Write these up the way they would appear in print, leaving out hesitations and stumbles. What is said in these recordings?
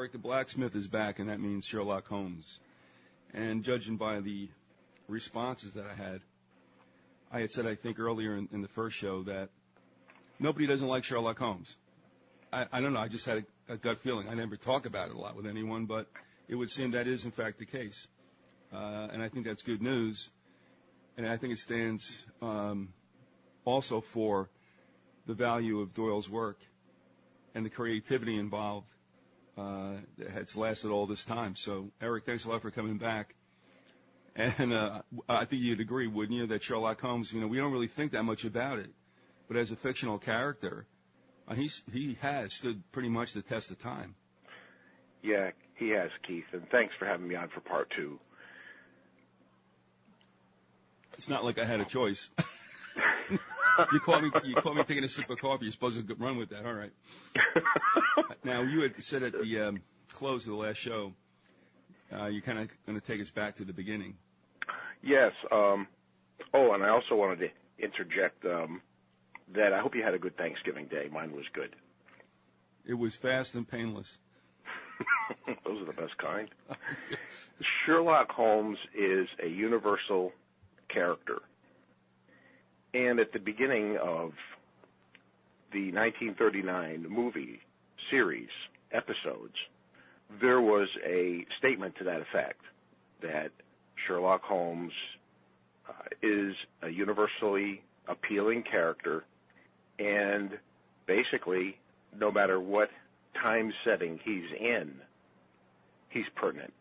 Eric the Blacksmith is back, and that means Sherlock Holmes. And judging by the responses that I had said, I think, earlier in the first show that nobody doesn't like Sherlock Holmes. I don't know. I just had a gut feeling. I never talk about it a lot with anyone, but it would seem that is, in fact, the case. And I think that's good news. And I think it stands also for the value of Doyle's work and the creativity involved that has lasted all this time. So, Eric, thanks a lot for coming back. And I think you'd agree, wouldn't you, that Sherlock Holmes, we don't really think that much about it. But as a fictional character, he has stood pretty much the test of time. Yeah, he has, Keith. And thanks for having me on for part 2. It's not like I had a choice. You caught me taking a sip of coffee. You're supposed to run with that. All right. Now, you had said at the close of the last show, you're kind of going to take us back to the beginning. Yes. And I also wanted to interject that I hope you had a good Thanksgiving Day. Mine was good. It was fast and painless. Those are the best kind. Sherlock Holmes is a universal character. And at the beginning of the 1939 movie series episodes, there was a statement to that effect, that Sherlock Holmes is a universally appealing character, and basically, no matter what time setting he's in, he's pertinent.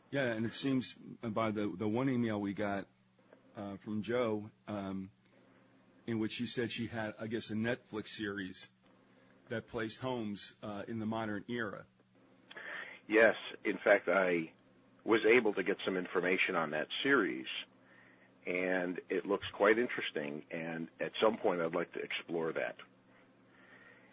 Yeah, and it seems by the one email we got from Joe, in which she said she had, I guess, a Netflix series that placed Holmes in the modern era. Yes. In fact, I was able to get some information on that series, and it looks quite interesting, and at some point I'd like to explore that.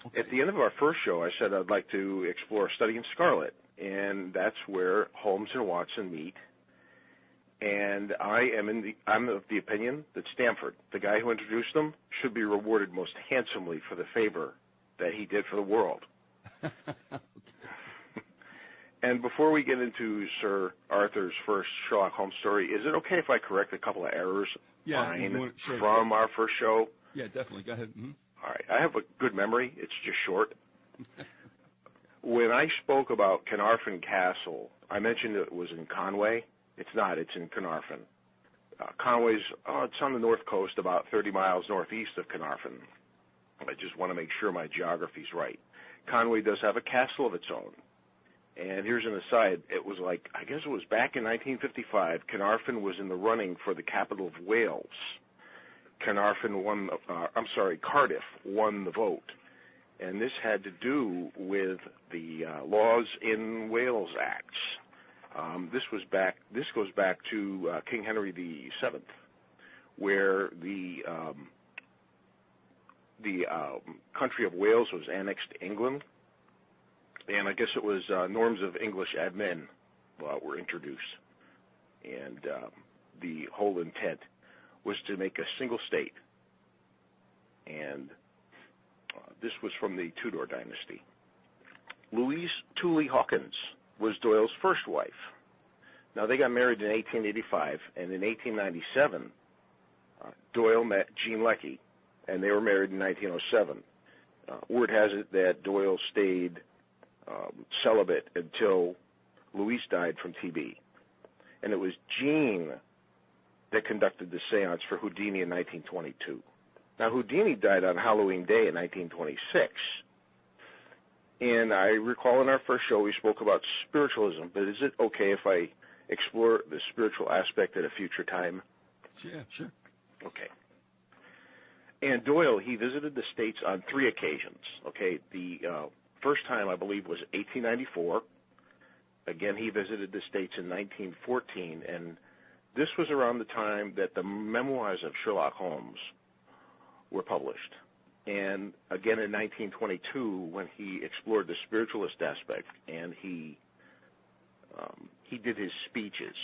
Okay. At the end of our first show, I said I'd like to explore Study in Scarlet, and that's where Holmes and Watson meet. And I'm of the opinion that Stamford, the guy who introduced them, should be rewarded most handsomely for the favor that he did for the world. And before we get into Sir Arthur's first Sherlock Holmes story, is it okay if I correct a couple of errors from our first show? Yeah, definitely. Go ahead. Mm-hmm. All right. I have a good memory. It's just short. When I spoke about Carnarvon Castle, I mentioned it was in Conway. It's not. It's in Carnarvon. Conway's, it's on the north coast, about 30 miles northeast of Carnarvon. I just want to make sure my geography's right. Conway does have a castle of its own. And here's an aside. It was I guess it was back in 1955, Carnarvon was in the running for the capital of Wales. Cardiff won the vote. And this had to do with the Laws in Wales Acts. This goes back to King Henry VII, where the country of Wales was annexed to England, and I guess it was norms of English admin were introduced, and the whole intent was to make a single state, and this was from the Tudor dynasty. Louise Tooley Hawkins was Doyle's first wife. Now, they got married in 1885, and in 1897, Doyle met Jean Leckie, and they were married in 1907. Word has it that Doyle stayed celibate until Louise died from TB. And it was Jean that conducted the seance for Houdini in 1922. Now, Houdini died on Halloween Day in 1926. And I recall in our first show we spoke about spiritualism, but is it okay if I explore the spiritual aspect at a future time? Yeah, sure. Okay. And Doyle, he visited the States on 3 occasions. Okay, the first time, I believe, was 1894. Again, he visited the States in 1914, and this was around the time that the memoirs of Sherlock Holmes were published. And again in 1922, when he explored the spiritualist aspect, and he did his speeches.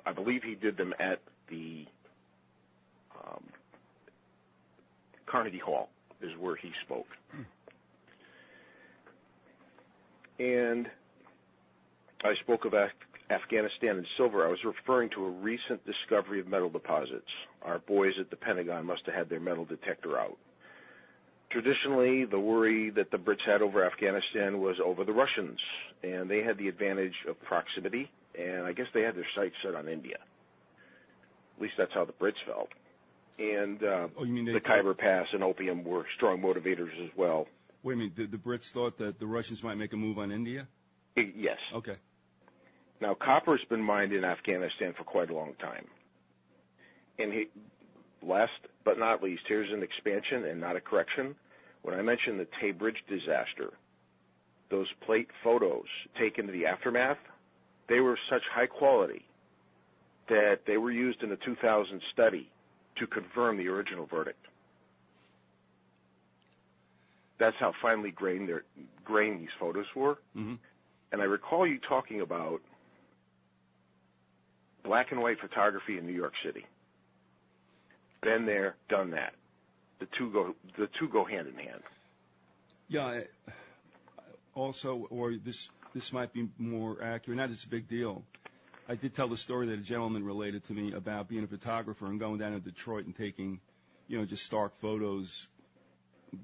I believe he did them at the Carnegie Hall, is where he spoke. And I spoke of Afghanistan and silver. I was referring to a recent discovery of metal deposits. Our boys at the Pentagon must have had their metal detector out. Traditionally, the worry that the Brits had over Afghanistan was over the Russians, and they had the advantage of proximity, and I guess they had their sights set on India. At least that's how the Brits felt. And the Khyber Pass and opium were strong motivators as well. Wait a minute, the Brits thought that the Russians might make a move on India? Yes. Okay. Now, copper's been mined in Afghanistan for quite a long time. And last but not least, here's an expansion and not a correction. When I mentioned the Tay Bridge disaster, those plate photos taken in the aftermath, they were such high quality that they were used in a 2000 study to confirm the original verdict. That's how finely grained these photos were. Mm-hmm. And I recall you talking about black and white photography in New York City. Been there, done that. The two go hand in hand. Yeah. Also, or this might be more accurate. Not as a big deal. I did tell the story that a gentleman related to me about being a photographer and going down to Detroit and taking, just stark photos,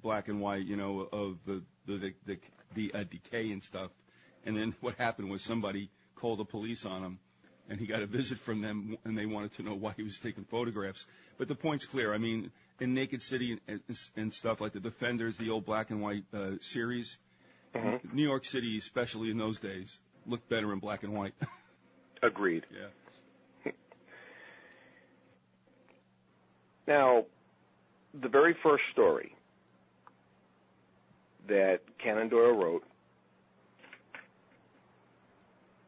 black and white, of the decay and stuff. And then what happened was somebody called the police on him, and he got a visit from them, and they wanted to know why he was taking photographs. But the point's clear. I mean, in Naked City and stuff like the Defenders, the old black and white series, mm-hmm. New York City, especially in those days, looked better in black and white. Agreed. Yeah. Now, the very first story that Conan Doyle wrote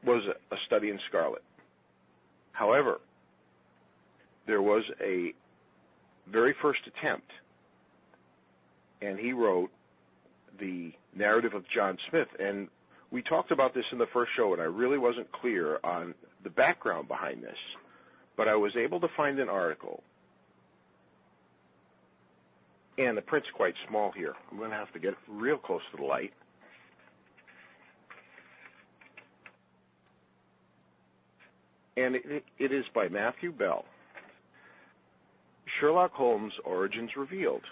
was a study in scarlet. However, there was a very first attempt, and he wrote the narrative of John Smith. And we talked about this in the first show, and I really wasn't clear on the background behind this. But I was able to find an article, and the print's quite small here. I'm going to have to get real close to the light. And it is by Matthew Bell. Sherlock Holmes' Origins Revealed.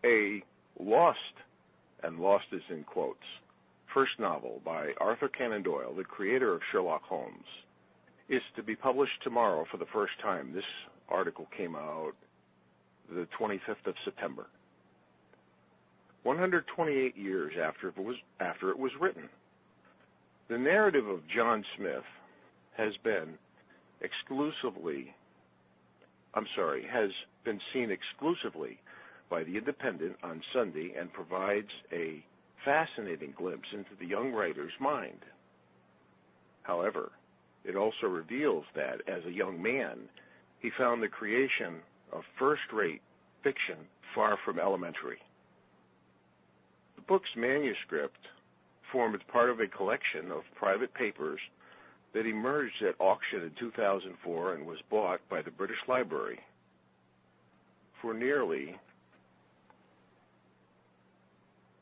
A lost, and lost is in quotes, first novel by Arthur Conan Doyle, the creator of Sherlock Holmes, is to be published tomorrow for the first time. This article came out the 25th of September. 128 years after it was written. The narrative of John Smith has been seen exclusively by The Independent on Sunday and provides a fascinating glimpse into the young writer's mind. However, it also reveals that as a young man, he found the creation of first-rate fiction far from elementary. The book's manuscript formed part of a collection of private papers that emerged at auction in 2004 and was bought by the British Library for nearly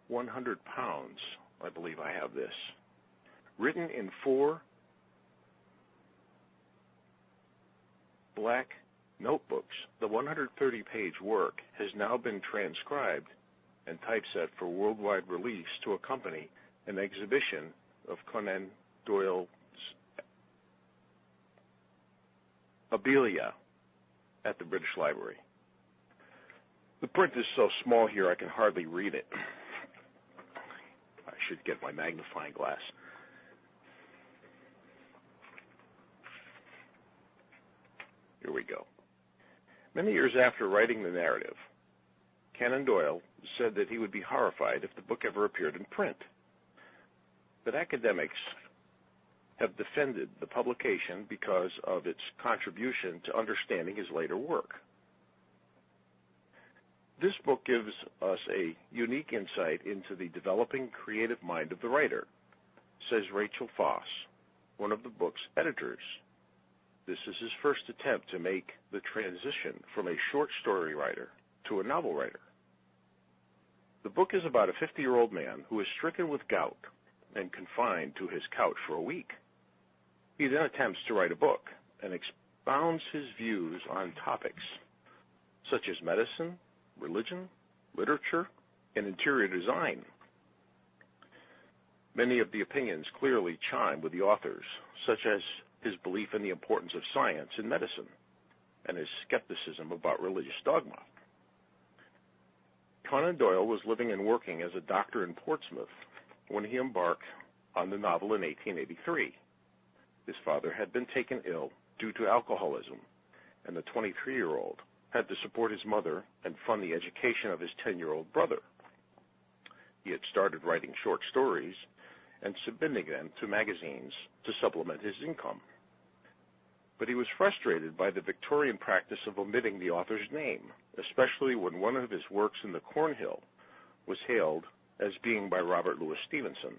£100. I believe I have this. Written in 4 black notebooks, the 130-page work has now been transcribed and typeset for worldwide release to accompany an exhibition of Conan Doyle's Abelia at the British Library. The print is so small here I can hardly read it. I should get my magnifying glass. Here we go. Many years after writing the narrative, Conan Doyle said that he would be horrified if the book ever appeared in print. But academics have defended the publication because of its contribution to understanding his later work. This book gives us a unique insight into the developing creative mind of the writer, says Rachel Foss, one of the book's editors. This is his first attempt to make the transition from a short story writer to a novel writer. The book is about a 50-year-old man who is stricken with gout and confined to his couch for a week. He then attempts to write a book and expounds his views on topics such as medicine, religion, literature, and interior design. Many of the opinions clearly chime with the author's, such as his belief in the importance of science in medicine and his skepticism about religious dogma. Conan Doyle was living and working as a doctor in Portsmouth when he embarked on the novel in 1883. His father had been taken ill due to alcoholism, and the 23-year-old had to support his mother and fund the education of his 10-year-old brother. He had started writing short stories and submitting them to magazines to supplement his income. But he was frustrated by the Victorian practice of omitting the author's name, especially when one of his works in the Cornhill was hailed as being by Robert Louis Stevenson.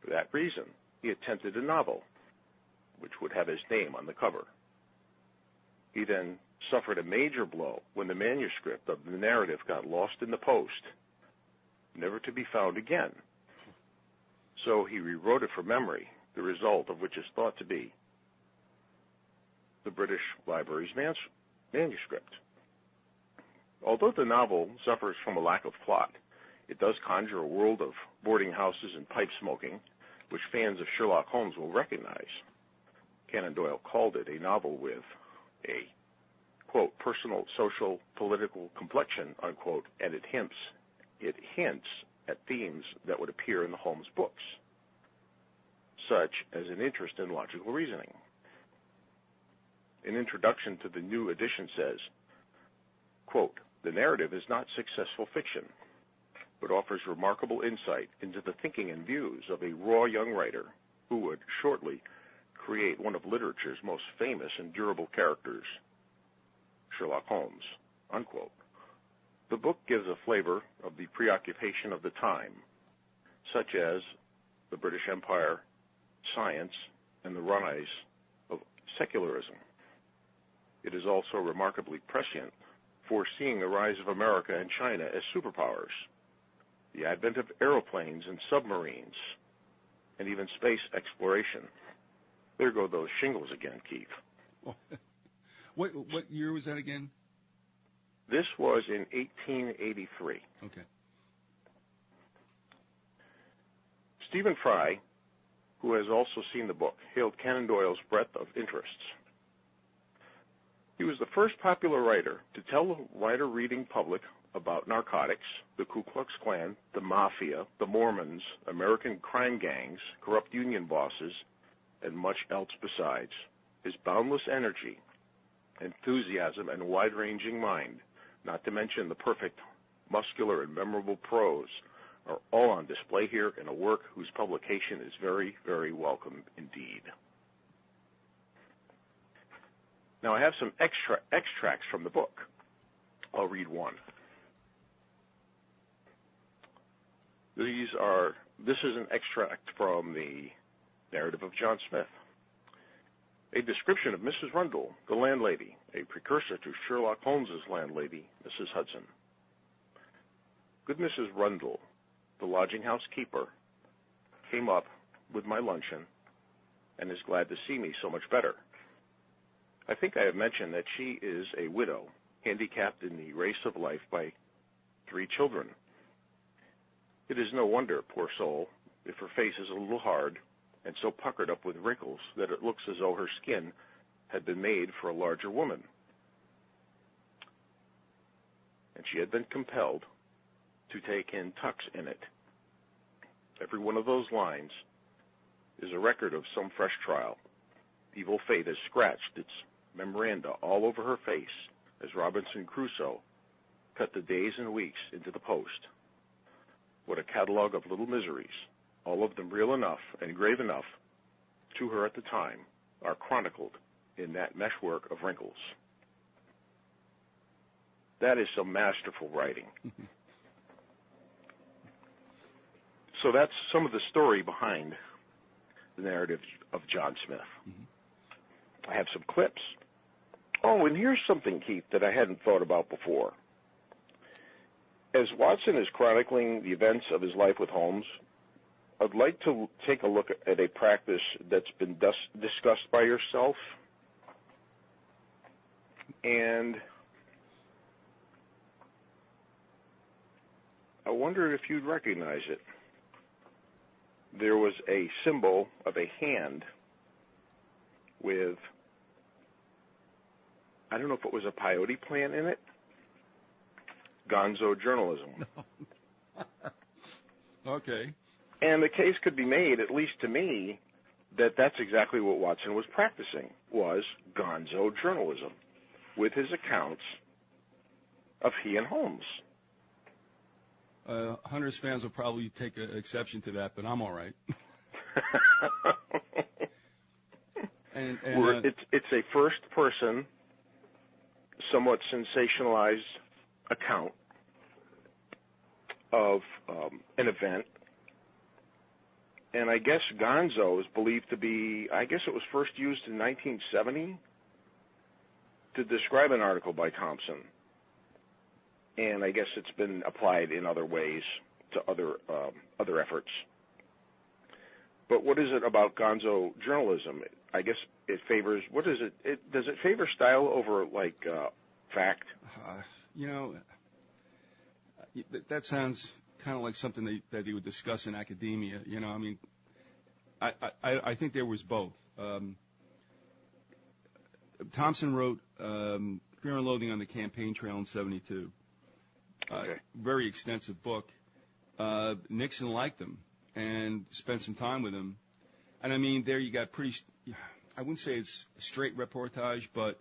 For that reason, he attempted a novel, which would have his name on the cover. He then suffered a major blow when the manuscript of the narrative got lost in the post, never to be found again. So he rewrote it from memory, the result of which is thought to be the British Library's manuscript. Although the novel suffers from a lack of plot, it does conjure a world of boarding houses and pipe smoking, which fans of Sherlock Holmes will recognize. Conan Doyle called it a novel with a, quote, personal, social, political complexion, unquote, and it hints at themes that would appear in the Holmes books, such as an interest in logical reasoning. An introduction to the new edition says, quote, the narrative is not successful fiction, but offers remarkable insight into the thinking and views of a raw young writer who would shortly create one of literature's most famous and durable characters, Sherlock Holmes, unquote. The book gives a flavor of the preoccupation of the time, such as the British Empire, science, and the rise of secularism. It is also remarkably prescient, foreseeing the rise of America and China as superpowers, the advent of aeroplanes and submarines, and even space exploration. There go those shingles again, Keith. What year was that again? This was in 1883. Okay. Stephen Fry, who has also seen the book, hailed Conan Doyle's breadth of interests. He was the first popular writer to tell the wider-reading public about narcotics, the Ku Klux Klan, the Mafia, the Mormons, American crime gangs, corrupt union bosses, and much else besides. His boundless energy, enthusiasm, and wide-ranging mind, not to mention the perfect, muscular, and memorable prose, are all on display here in a work whose publication is very, very welcome indeed. Now, I have some extracts from the book. I'll read one. This is an extract from the narrative of John Smith. A description of Mrs. Rundle, the landlady, a precursor to Sherlock Holmes's landlady, Mrs. Hudson. Good Mrs. Rundle, the lodging house keeper, came up with my luncheon and is glad to see me so much better. I think I have mentioned that she is a widow, handicapped in the race of life by 3 children. It is no wonder, poor soul, if her face is a little hard and so puckered up with wrinkles that it looks as though her skin had been made for a larger woman. And she had been compelled to take in tucks in it. Every one of those lines is a record of some fresh trial. Evil fate has scratched its memoranda all over her face as Robinson Crusoe cut the days and weeks into the post. What a catalog of little miseries, all of them real enough and grave enough to her at the time, are chronicled in that meshwork of wrinkles. That is some masterful writing. So that's some of the story behind the narrative of John Smith. I have some clips. Oh, and here's something, Keith, that I hadn't thought about before. As Watson is chronicling the events of his life with Holmes, I'd like to take a look at a practice that's been discussed by yourself, and I wonder if you'd recognize it. There was a symbol of a hand with, I don't know if it was a peyote plant in it, gonzo journalism. Okay. And the case could be made, at least to me, that that's exactly what Watson was practicing, was gonzo journalism, with his accounts of he and Holmes. Hunter's fans will probably take exception to that, but I'm all right. It's a first-person, somewhat sensationalized account of an event. And I guess gonzo is believed to be, I guess it was first used in 1970 to describe an article by Thompson. And I guess it's been applied in other ways to other efforts. But what is it about gonzo journalism? I guess it favors, what is it? Does it favor style over, like, fact? That sounds kind of like something that he would discuss in academia. I mean, I think there was both. Thompson wrote Fear and Loathing on the Campaign Trail in '72. Okay. Very extensive book. Nixon liked him and spent some time with him. And I mean, there you got pretty, I wouldn't say it's a straight reportage, but,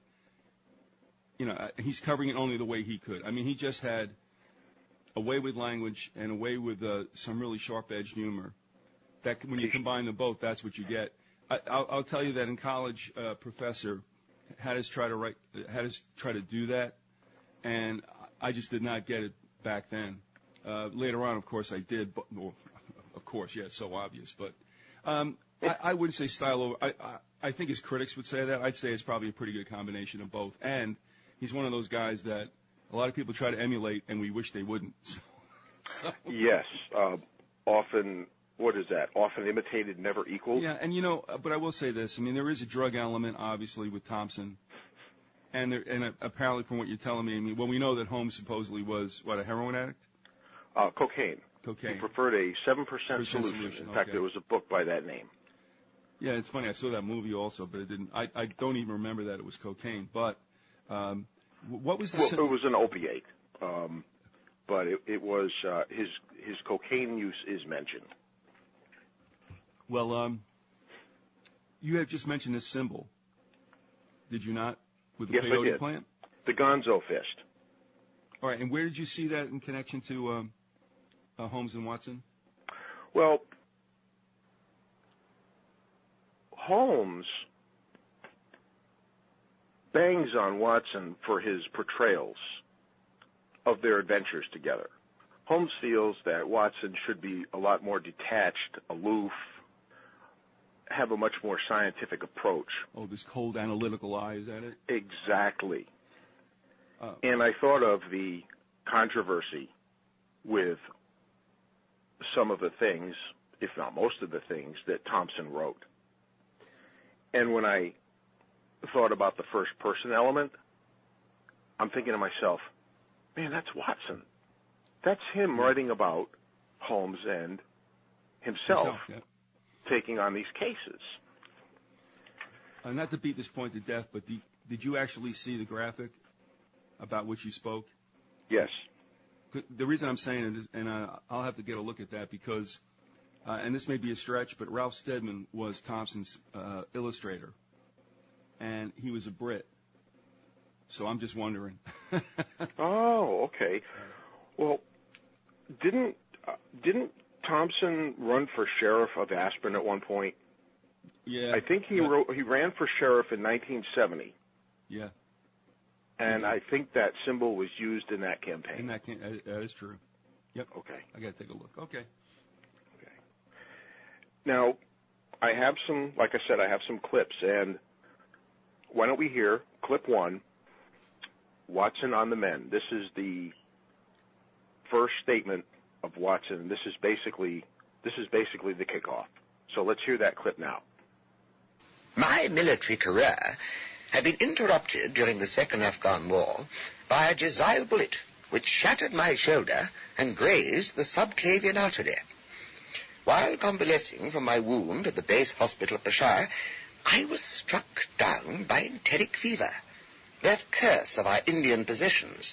he's covering it only the way he could. I mean, he just had a way with language and a way with some really sharp-edged humor. That when you combine them both, that's what you get. I'll tell you that in college, a professor had us try to do that, and I just did not get it back then. Later on, of course, I did. But, well, of course, yeah, it's so obvious. But I wouldn't say style over. I think his critics would say that. I'd say it's probably a pretty good combination of both. And he's one of those guys that a lot of people try to emulate, and we wish they wouldn't. Yes. Often, what is that? Often imitated, never equaled? Yeah, and but I will say this. I mean, there is a drug element, obviously, with Thompson. And apparently, from what you're telling me, we know that Holmes supposedly was, a heroin addict? Cocaine. Cocaine. He preferred a 7% solution. In fact, there was a book by that name. Yeah, it's funny. I saw that movie also, but it didn't. I don't even remember that it was cocaine. But what was the? Well, it was an opiate, but it was his cocaine use is mentioned. Well, you had just mentioned this symbol, did you not? With the yes, peyote I did. plant? The gonzo fist. All right, and where did you see that in connection to Holmes and Watson? Well, Holmes bangs on Watson for his portrayals of their adventures together. Holmes feels that Watson should be a lot more detached, aloof, have a much more scientific approach. Oh, this cold analytical eye, is that it? Exactly. And I thought of the controversy with some of the things, if not most of the things, that Thompson wrote. And when I thought about the first person element, I'm thinking to myself, man, that's Watson. That's him writing about Holmes and himself. Yeah. Taking on these cases. Not to beat this point to death, but did you actually see the graphic about which you spoke? Yes. The reason I'm saying it is, and I'll have to get a look at that because, and this may be a stretch, but Ralph Steadman was Thompson's illustrator, and he was a Brit. So I'm just wondering. Oh, okay. Well, didn't Thompson run for sheriff of Aspen at one point? Yeah. I think he ran for sheriff in 1970. Yeah. And I think that symbol was used in that campaign. That is true. Yep. Okay. I got to take a look. Okay. Now, I have some, like I said, I have some clips, and why don't we hear clip one, Watson on the Men. This is the first statement of Watson. This is basically the kickoff. So let's hear that clip now. My military career had been interrupted during the Second Afghan War by a Jezile bullet which shattered my shoulder and grazed the subclavian artery. While convalescing from my wound at the base hospital of Peshawar, I was struck down by enteric fever, that curse of our Indian possessions,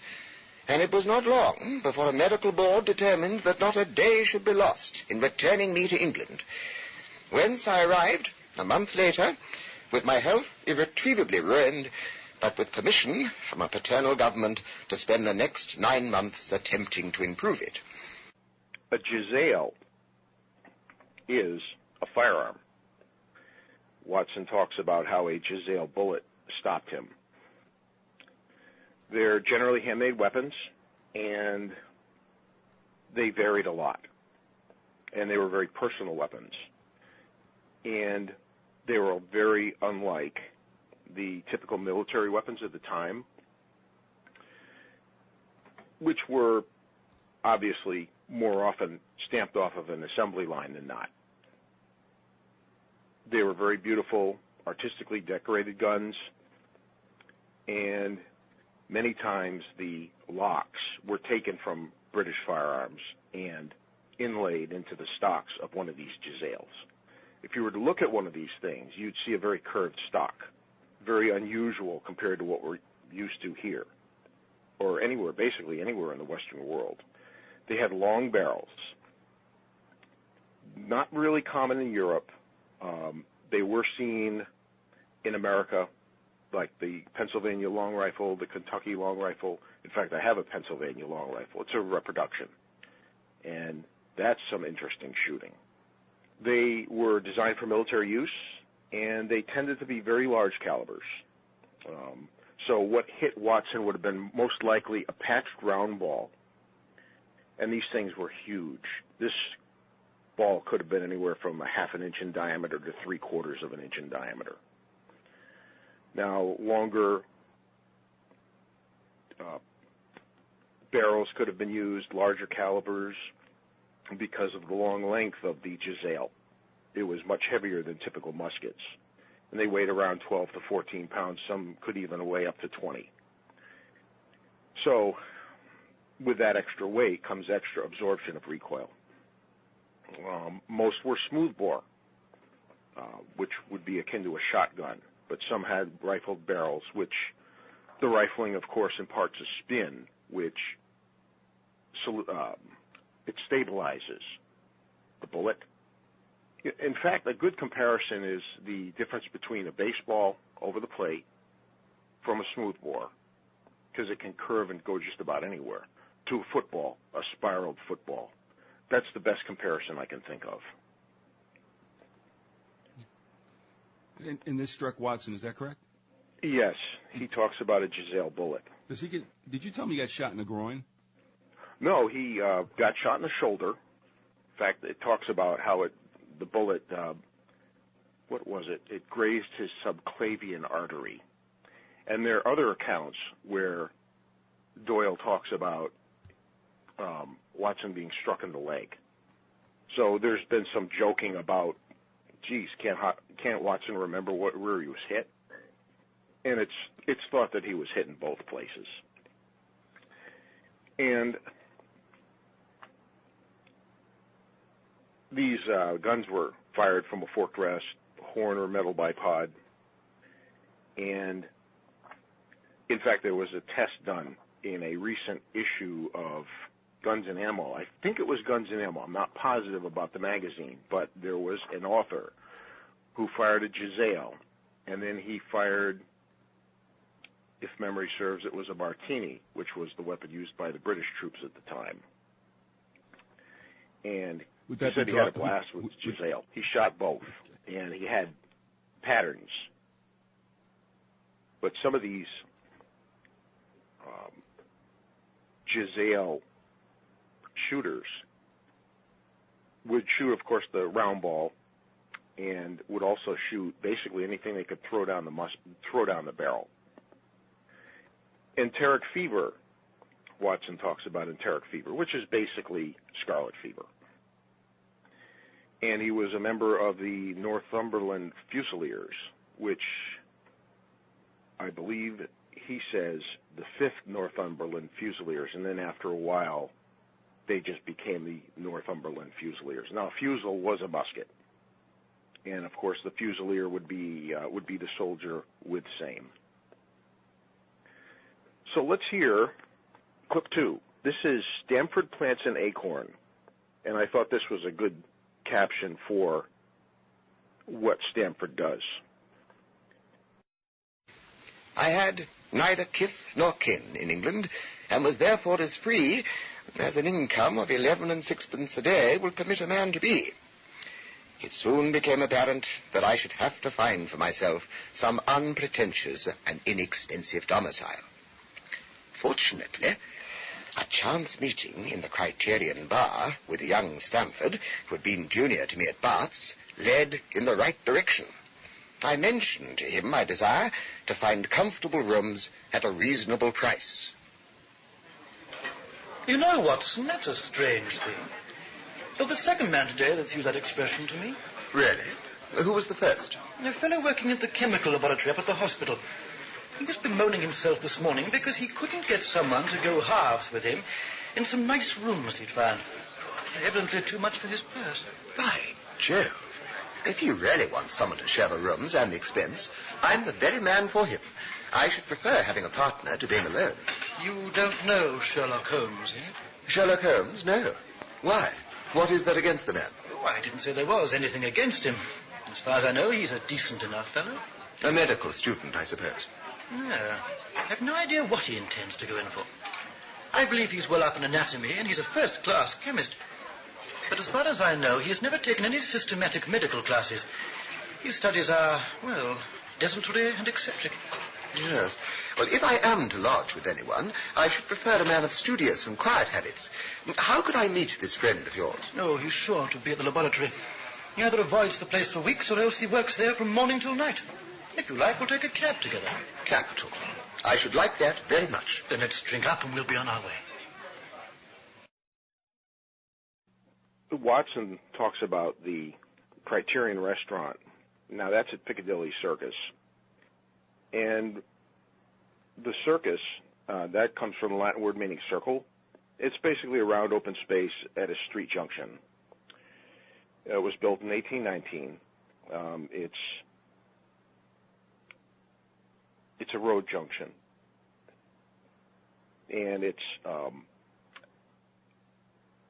and it was not long before a medical board determined that not a day should be lost in returning me to England, whence I arrived a month later, with my health irretrievably ruined, but with permission from a paternal government to spend the next 9 months attempting to improve it. A Jezile is a firearm. Watson talks about how a Jezile bullet stopped him. They're generally handmade weapons, and they varied a lot. And they were very personal weapons. And they were very unlike the typical military weapons at the time, which were obviously more often stamped off of an assembly line than not. They were very beautiful, artistically decorated guns, and many times the locks were taken from British firearms and inlaid into the stocks of one of these Jeziles. If you were to look at one of these things, you'd see a very curved stock, very unusual compared to what we're used to here, or anywhere, basically anywhere in the Western world. They had long barrels, not really common in Europe. They were seen in America, like the Pennsylvania long rifle, the Kentucky long rifle. In fact, I have a Pennsylvania long rifle. It's a reproduction, and that's some interesting shooting. They were designed for military use, and they tended to be very large calibers. So what hit Watson would have been most likely a patched round ball, and these things were huge. This ball could have been anywhere from 1/2 inch in diameter to 3/4 of an inch in diameter. Now, longer barrels could have been used, larger calibers, because of the long length of the Jezile. It was much heavier than typical muskets, and they weighed around 12 to 14 pounds. Some could even weigh up to 20. So with that extra weight comes extra absorption of recoil. Most were smoothbore, which would be akin to a shotgun, but some had rifled barrels, which the rifling, of course, imparts a spin, which it stabilizes the bullet. In fact, a good comparison is the difference between a baseball over the plate from a smoothbore, because it can curve and go just about anywhere, to a football, a spiraled football. That's the best comparison I can think of. And this struck Watson, is that correct? Yes, he talks about a Jezile bullet. Did you tell me he got shot in the groin? No, he got shot in the shoulder. In fact, it talks about how the bullet, what was it? It grazed his subclavian artery. And there are other accounts where Doyle talks about Watson being struck in the leg. So there's been some joking about, geez, can't Watson remember where he was hit? And it's thought that he was hit in both places. And these guns were fired from a forked rest, horn or metal bipod. And in fact, there was a test done in a recent issue of Guns and Ammo. I think it was Guns and Ammo. I'm not positive about the magazine, but there was an author who fired a Jezile, and then he fired, if memory serves, it was a Martini, which was the weapon used by the British troops at the time. And he said he had a blast with Jezile. He shot both, and he had patterns. But some of these Jezile shooters would shoot, of course, the round ball, and would also shoot basically anything they could throw down the barrel. Enteric fever Watson talks about enteric fever, which is basically scarlet fever. And he was a member of the Northumberland Fusiliers, which I believe he says the 5th Northumberland Fusiliers, and then after a while they just became the Northumberland Fusiliers. Now, a fusil was a musket, and of course the Fusilier would be the soldier with same. So let's hear clip 2. This is Stamford Plants an Acorn, and I thought this was a good caption for what Stamford does. I had neither kith nor kin in England, and was therefore as free as an income of 11 and 6pence a day will permit a man to be. It soon became apparent that I should have to find for myself some unpretentious and inexpensive domicile. Fortunately, a chance meeting in the Criterion Bar with young Stamford, who had been junior to me at Bart's, led in the right direction. I mentioned to him my desire to find comfortable rooms at a reasonable price. You know, Watson, that's a strange thing. You're the second man today that's used that expression to me. Really? Who was the first? A fellow working at the chemical laboratory up at the hospital. He was bemoaning himself this morning because he couldn't get someone to go halves with him in some nice rooms he'd found. Evidently too much for his purse. By Jove. If he really wants someone to share the rooms and the expense, I'm the very man for him. I should prefer having a partner to being alone. You don't know Sherlock Holmes, eh? Sherlock Holmes? No. Why? What is there against the man? Oh, I didn't say there was anything against him. As far as I know, he's a decent enough fellow. A medical student, I suppose. No. I have no idea what he intends to go in for. I believe he's well up in anatomy, and he's a first-class chemist. But as far as I know, he has never taken any systematic medical classes. His studies are, well, desultory and eccentric. Yes. Well, if I am to lodge with anyone, I should prefer a man of studious and quiet habits. How could I meet this friend of yours? Oh, he's sure to be at the laboratory. He either avoids the place for weeks or else he works there from morning till night. If you like, we'll take a cab together. Capital. I should like that very much. Then let's drink up and we'll be on our way. Watson talks about the Criterion restaurant. Now, that's at Piccadilly Circus. And the circus, that comes from the Latin word meaning circle. It's basically a round open space at a street junction. It was built in 1819. It's a road junction. And it's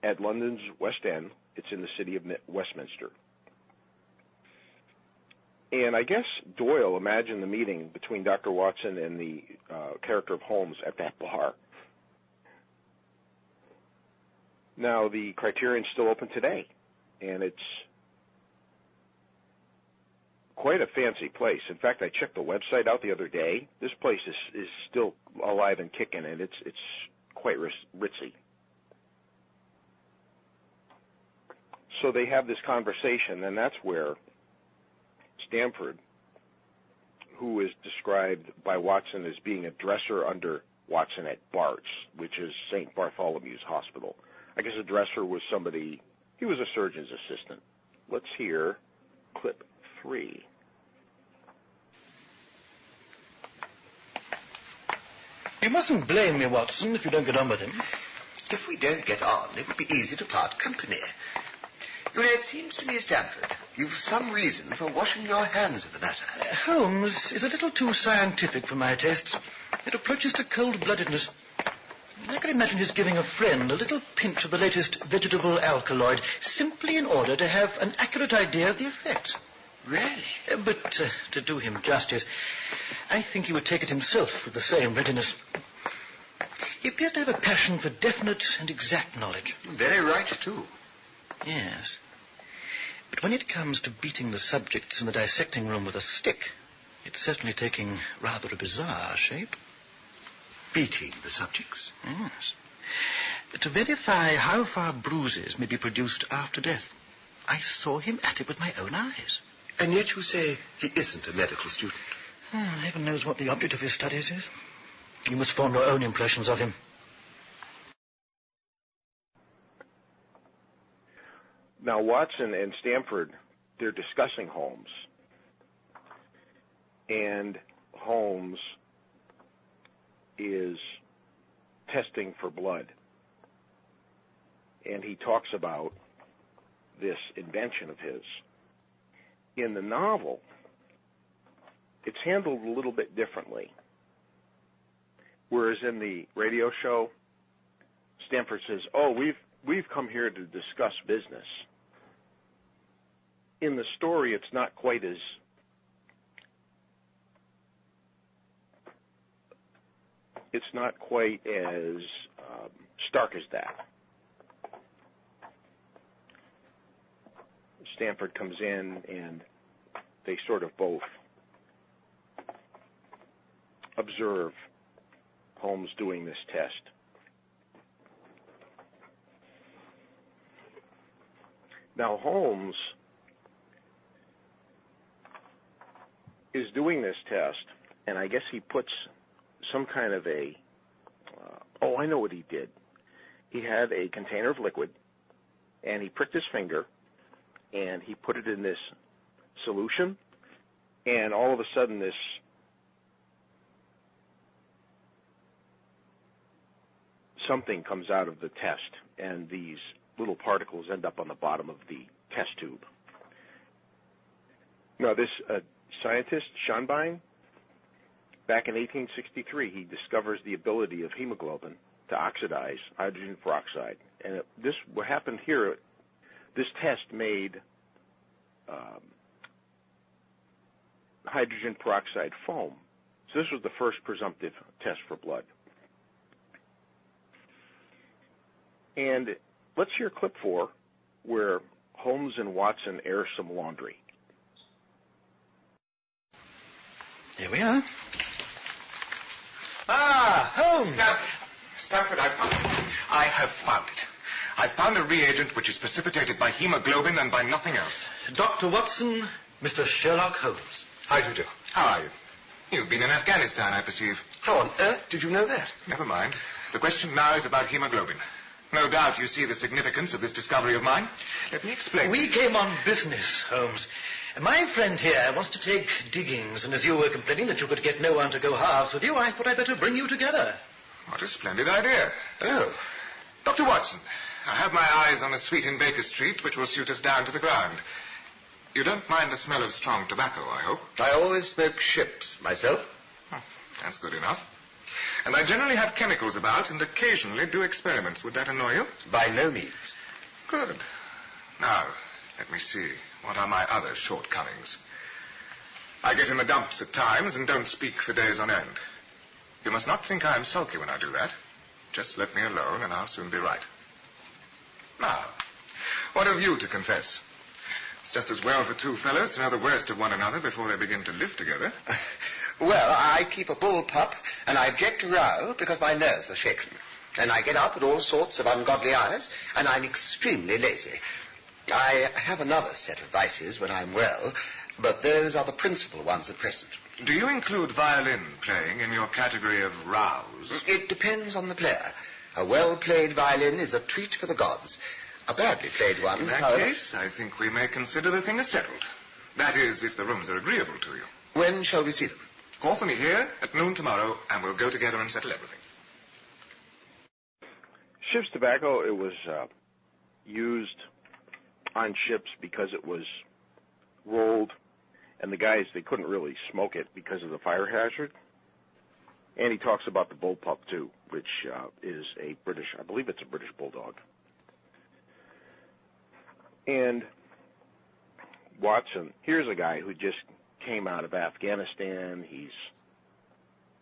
at London's West End. It's in the city of Westminster. And I guess Doyle imagined the meeting between Dr. Watson and the character of Holmes at that bar. Now, the Criterion's still open today, and it's quite a fancy place. In fact, I checked the website out the other day. This place is still alive and kicking, and it's quite ritzy. So they have this conversation, and that's where Stamford, who is described by Watson as being a dresser under Watson at Bart's, which is St. Bartholomew's Hospital. I guess a dresser was somebody, he was a surgeon's assistant. Let's hear clip 3. You mustn't blame me, Watson, if you don't get on with him. If we don't get on, it would be easy to part company. You know, it seems to me, Stamford, you've some reason for washing your hands of the matter. Holmes is a little too scientific for my tastes. It approaches to cold-bloodedness. I can imagine his giving a friend a little pinch of the latest vegetable alkaloid simply in order to have an accurate idea of the effects. Really? But to do him justice, I think he would take it himself with the same readiness. He appears to have a passion for definite and exact knowledge. Very right, too. Yes. But when it comes to beating the subjects in the dissecting room with a stick, it's certainly taking rather a bizarre shape. Beating the subjects? Yes. To verify how far bruises may be produced after death, I saw him at it with my own eyes. And yet you say he isn't a medical student? Heaven knows what the object of his studies is. You must form your own impressions of him. Now, Watson and Stanford, they're discussing Holmes. And Holmes is testing for blood. And he talks about this invention of his. In the novel, it's handled a little bit differently. Whereas in the radio show, Stanford says, "Oh, we've come here to discuss business." In the story, it's not quite as stark as that. Stanford comes in, and they sort of both observe Holmes doing this test. Now, Holmes is doing this test, and I guess he puts some kind of I know what he did. He had a container of liquid, and he pricked his finger, and he put it in this solution, and all of a sudden this something comes out of the test, and these little particles end up on the bottom of the test tube. Now, this scientist, Schonbein, back in 1863, he discovers the ability of hemoglobin to oxidize hydrogen peroxide. And what happened here, this test made hydrogen peroxide foam. So this was the first presumptive test for blood. And let's hear clip 4, where Holmes and Watson air some laundry. Here we are. Ah, Holmes! Stanford, I have found it. I've found a reagent which is precipitated by hemoglobin and by nothing else. Dr. Watson, Mr. Sherlock Holmes. How do you do? How are you? You've been in Afghanistan, I perceive. How on earth did you know that? Never mind. The question now is about hemoglobin. No doubt you see the significance of this discovery of mine. Let me explain. We came on business, Holmes. My friend here wants to take diggings, and as you were complaining that you could get no one to go halves with you, I thought I'd better bring you together. What a splendid idea. Oh. Dr. Watson, I have my eyes on a suite in Baker Street which will suit us down to the ground. You don't mind the smell of strong tobacco, I hope? I always smoke ships myself. That's good enough. And I generally have chemicals about and occasionally do experiments. Would that annoy you? By no means. Good. Now, let me see. What are my other shortcomings? I get in the dumps at times and don't speak for days on end. You must not think I am sulky when I do that. Just let me alone and I'll soon be right. Now, what have you to confess? It's just as well for two fellows to know the worst of one another before they begin to live together. Well, I keep a bull pup, and I object to row because my nerves are shaken. And I get up at all sorts of ungodly hours, and I'm extremely lazy. I have another set of vices when I'm well, but those are the principal ones at present. Do you include violin playing in your category of rows? It depends on the player. A well-played violin is a treat for the gods. A badly played one... In that case, I think we may consider the thing as settled. That is, if the rooms are agreeable to you. When shall we see them? Call for me here at noon tomorrow, and we'll go together and settle everything. Ship's tobacco, it was used on ships because it was rolled, and the guys, they couldn't really smoke it because of the fire hazard. And he talks about the bull pup, too, which is a British, I believe it's a British bulldog. And Watson, here's a guy who just came out of Afghanistan. He's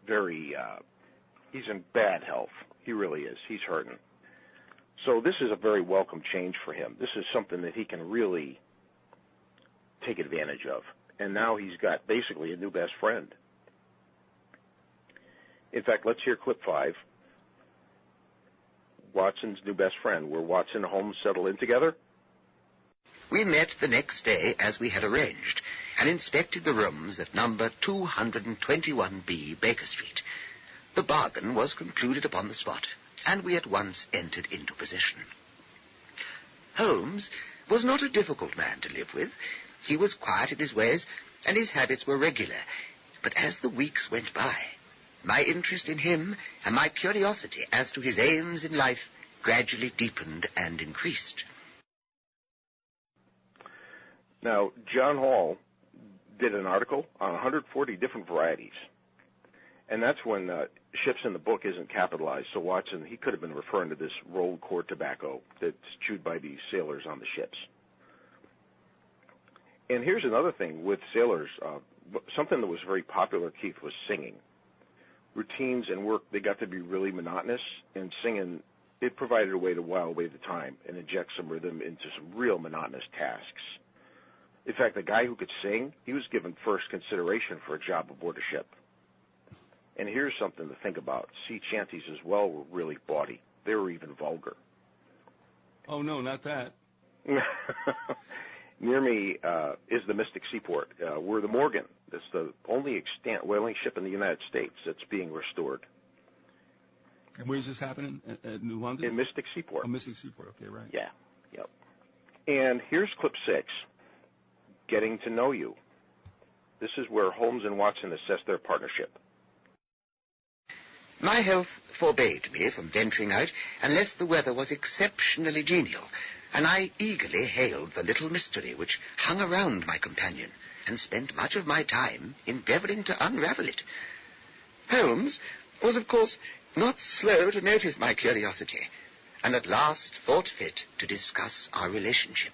he's in bad health. He really is. He's hurting. So this is a very welcome change for him. This is something that he can really take advantage of. And now he's got basically a new best friend. In fact, let's hear clip 5. Watson's new best friend, where Watson and Holmes settle in together. We met the next day as we had arranged and inspected the rooms at number 221B Baker Street. The bargain was concluded upon the spot, and we at once entered into possession. Holmes was not a difficult man to live with. He was quiet in his ways, and his habits were regular. But as the weeks went by, my interest in him and my curiosity as to his aims in life gradually deepened and increased. Now, John Hall did an article on 140 different varieties. And that's when ships in the book isn't capitalized. So Watson, he could have been referring to this rolled cord tobacco that's chewed by these sailors on the ships. And here's another thing with sailors. Something that was very popular, Keith, was singing. Routines and work, they got to be really monotonous, and singing, it provided a way to while away the time and inject some rhythm into some real monotonous tasks. In fact, the guy who could sing, he was given first consideration for a job aboard a ship. And here's something to think about. Sea chanties as well were really bawdy. They were even vulgar. Oh, no, not that. Near me is the Mystic Seaport. We're the Morgan. It's the only extant whaling ship in the United States that's being restored. And where's this happening? At New London? In Mystic Seaport. Oh, Mystic Seaport. Okay, right. Yeah, yep. And here's clip 6, Getting to Know You. This is where Holmes and Watson assess their partnership. My health forbade me from venturing out unless the weather was exceptionally genial, and I eagerly hailed the little mystery which hung around my companion and spent much of my time endeavoring to unravel it. Holmes was, of course, not slow to notice my curiosity, and at last thought fit to discuss our relationship.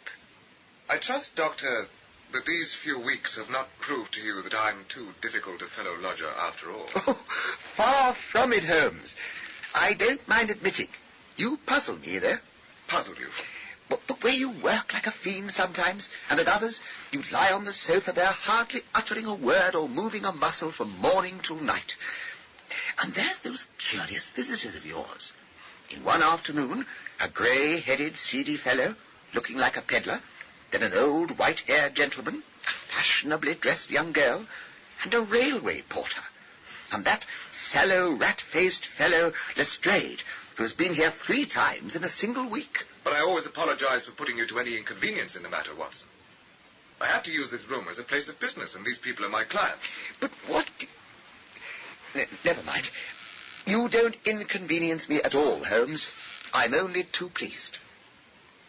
I trust, Doctor, that these few weeks have not proved to you that I'm too difficult a fellow lodger after all. Oh, far from it, Holmes. I don't mind admitting. You puzzle me, though. Puzzle you? But the way you work like a fiend sometimes, and at others you lie on the sofa there hardly uttering a word or moving a muscle from morning till night. And there's those curious visitors of yours. In one afternoon, a grey-headed, seedy fellow, looking like a peddler, then an old white-haired gentleman, a fashionably dressed young girl, and a railway porter. And that sallow, rat-faced fellow, Lestrade, who has been here 3 times in a single week. But I always apologize for putting you to any inconvenience in the matter, Watson. I have to use this room as a place of business, and these people are my clients. But what... Never mind. You don't inconvenience me at all, Holmes. I'm only too pleased.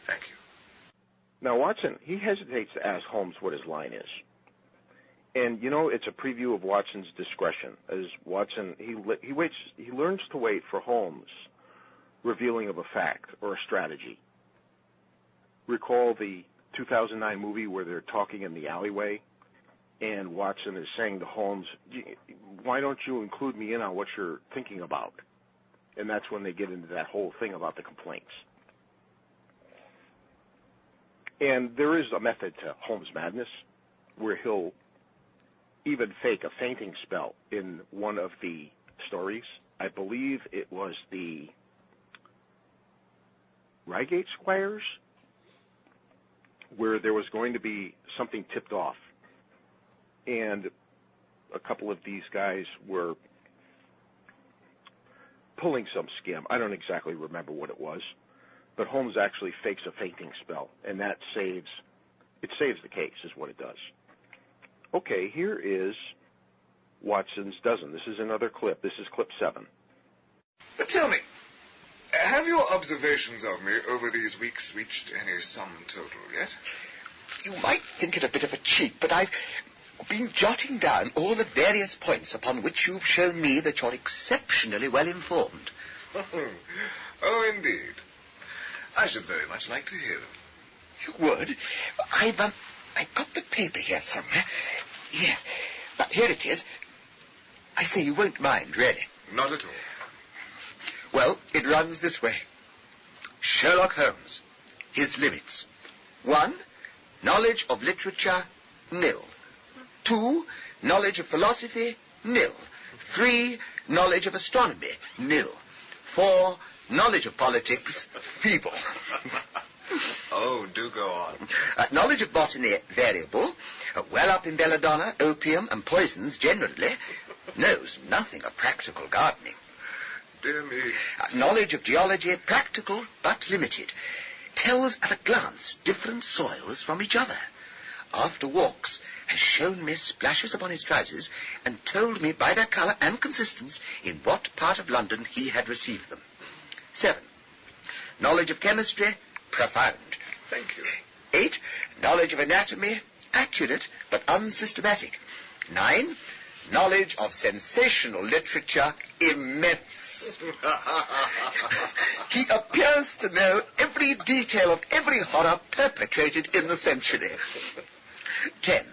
Thank you. Now, Watson, he hesitates to ask Holmes what his line is. And, you know, it's a preview of Watson's discretion. As Watson, he learns to wait for Holmes' revealing of a fact or a strategy. Recall the 2009 movie where they're talking in the alleyway, and Watson is saying to Holmes, why don't you include me in on what you're thinking about? And that's when they get into that whole thing about the complaints. And there is a method to Holmes' madness where he'll even fake a fainting spell in one of the stories. I believe it was the Reigate Squires, where there was going to be something tipped off. And a couple of these guys were pulling some scam. I don't exactly remember what it was. But Holmes actually fakes a fainting spell, and that saves the case, is what it does. Okay, here is Watson's dozen. This is another clip. This is clip 7. But tell me, have your observations of me over these weeks reached any sum total yet? You might think it a bit of a cheat, but I've been jotting down all the various points upon which you've shown me that you're exceptionally well informed. Oh, indeed. I should very much like to hear them. You would? I've got the paper here somewhere. Yes. Here it is. I say, you won't mind, really. Not at all. Well, it runs this way. Sherlock Holmes. His limits. 1, knowledge of literature, nil. 2, knowledge of philosophy, nil. 3, knowledge of astronomy, nil. 4, knowledge of politics, feeble. Oh, do go on. Knowledge of botany, variable. Well up in belladonna, opium, and poisons generally. Knows nothing of practical gardening. Dear me. Knowledge of geology, practical but limited. tells at a glance different soils from each other. After walks, has shown me splashes upon his trousers and told me by their colour and consistence in what part of London he had received them. 7. Knowledge of chemistry, profound. Thank you. 8. Knowledge of anatomy, accurate but unsystematic. 9. Knowledge of sensational literature, immense. He appears to know every detail of every horror perpetrated in the century. 10.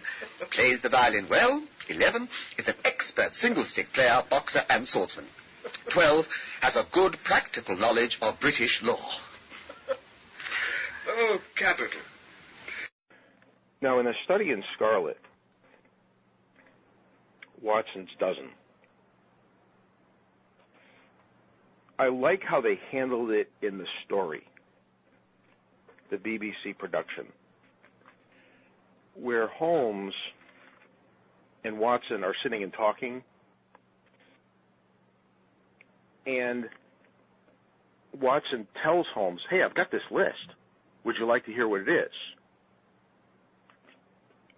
Plays the violin well. 11. Is an expert single-stick player, boxer, and swordsman. 12. Has a good practical knowledge of British law. Oh, capital. Now, in a study in Scarlet, Watson's doesn't. I like how they handled it in the story, the BBC production, where Holmes and Watson are sitting and talking, and Watson tells Holmes, hey, I've got this list. Would you like to hear what it is?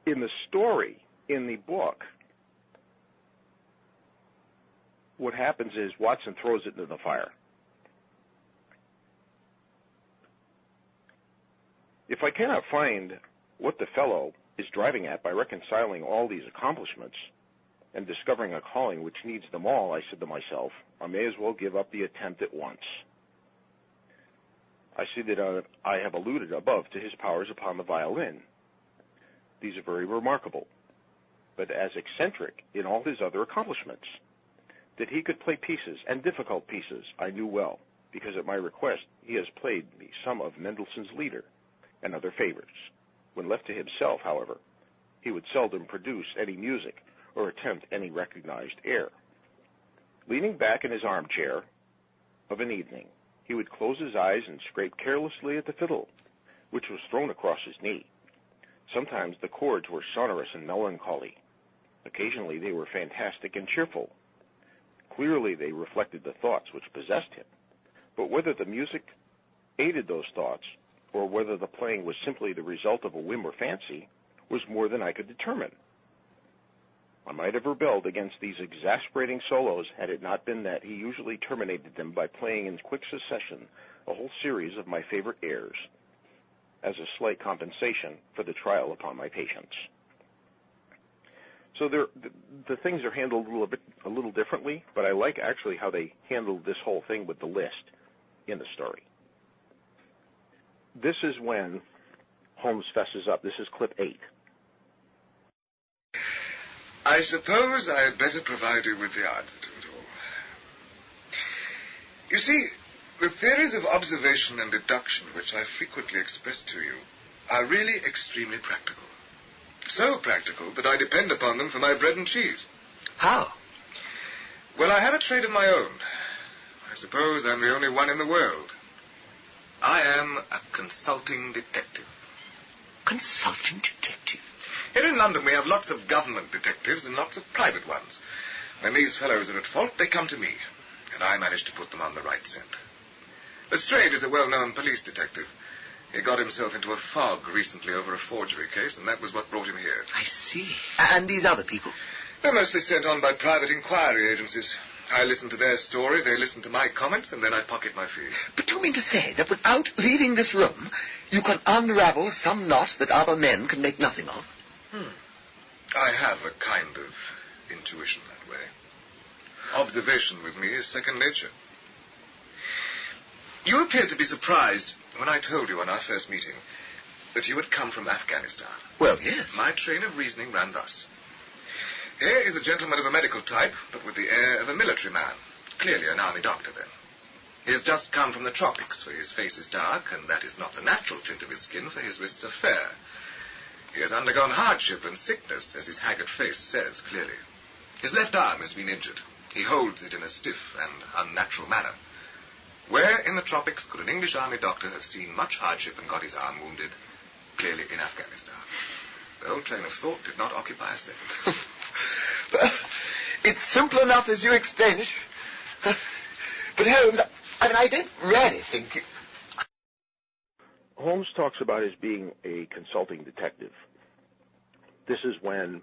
In the story, in the book, what happens is Watson throws it into the fire. If I cannot find what the fellow is driving at by reconciling all these accomplishments and discovering a calling which needs them all, I said to myself, I may as well give up the attempt at once. I see that I have alluded above to his powers upon the violin. These are very remarkable, but as eccentric in all his other accomplishments. That he could play pieces, and difficult pieces, I knew well, because at my request he has played me some of Mendelssohn's Lieder and other favorites. When left to himself, however, he would seldom produce any music or attempt any recognized air. Leaning back in his armchair of an evening, he would close his eyes and scrape carelessly at the fiddle, which was thrown across his knee. Sometimes the chords were sonorous and melancholy. Occasionally they were fantastic and cheerful. Clearly they reflected the thoughts which possessed him. But whether the music aided those thoughts, or whether the playing was simply the result of a whim or fancy, was more than I could determine. I might have rebelled against these exasperating solos had it not been that he usually terminated them by playing in quick succession a whole series of my favorite airs, as a slight compensation for the trial upon my patience. So the things are handled a little differently, but I like actually how they handled this whole thing with the list in the story. This is when Holmes fesses up. This is clip 8. I suppose I had better provide you with the answer to it all. You see, the theories of observation and deduction which I frequently express to you are really extremely practical. So practical that I depend upon them for my bread and cheese. How? Well, I have a trade of my own. I suppose I'm the only one in the world. I am a consulting detective. Consulting detective? Here in London we have lots of government detectives and lots of private ones. When these fellows are at fault, they come to me, and I manage to put them on the right scent. Lestrade is a well-known police detective. He got himself into a fog recently over a forgery case, and that was what brought him here. I see. And these other people? They're mostly sent on by private inquiry agencies. I listen to their story, they listen to my comments, and then I pocket my fee. But do you mean to say that without leaving this room, you can unravel some knot that other men can make nothing of? I have a kind of intuition that way. Observation with me is second nature. You appeared to be surprised when I told you on our first meeting that you had come from Afghanistan. Well, yes. My train of reasoning ran thus. Here is a gentleman of a medical type, but with the air of a military man. Clearly an army doctor, then. He has just come from the tropics, for his face is dark, and that is not the natural tint of his skin, for his wrists are fair. He has undergone hardship and sickness, as his haggard face says clearly. His left arm has been injured. He holds it in a stiff and unnatural manner. Where in the tropics could an English army doctor have seen much hardship and got his arm wounded? Clearly in Afghanistan. The whole train of thought did not occupy a second. Well, it's simple enough as you explain it. But Holmes, I don't really think it... Holmes talks about his being a consulting detective. This is when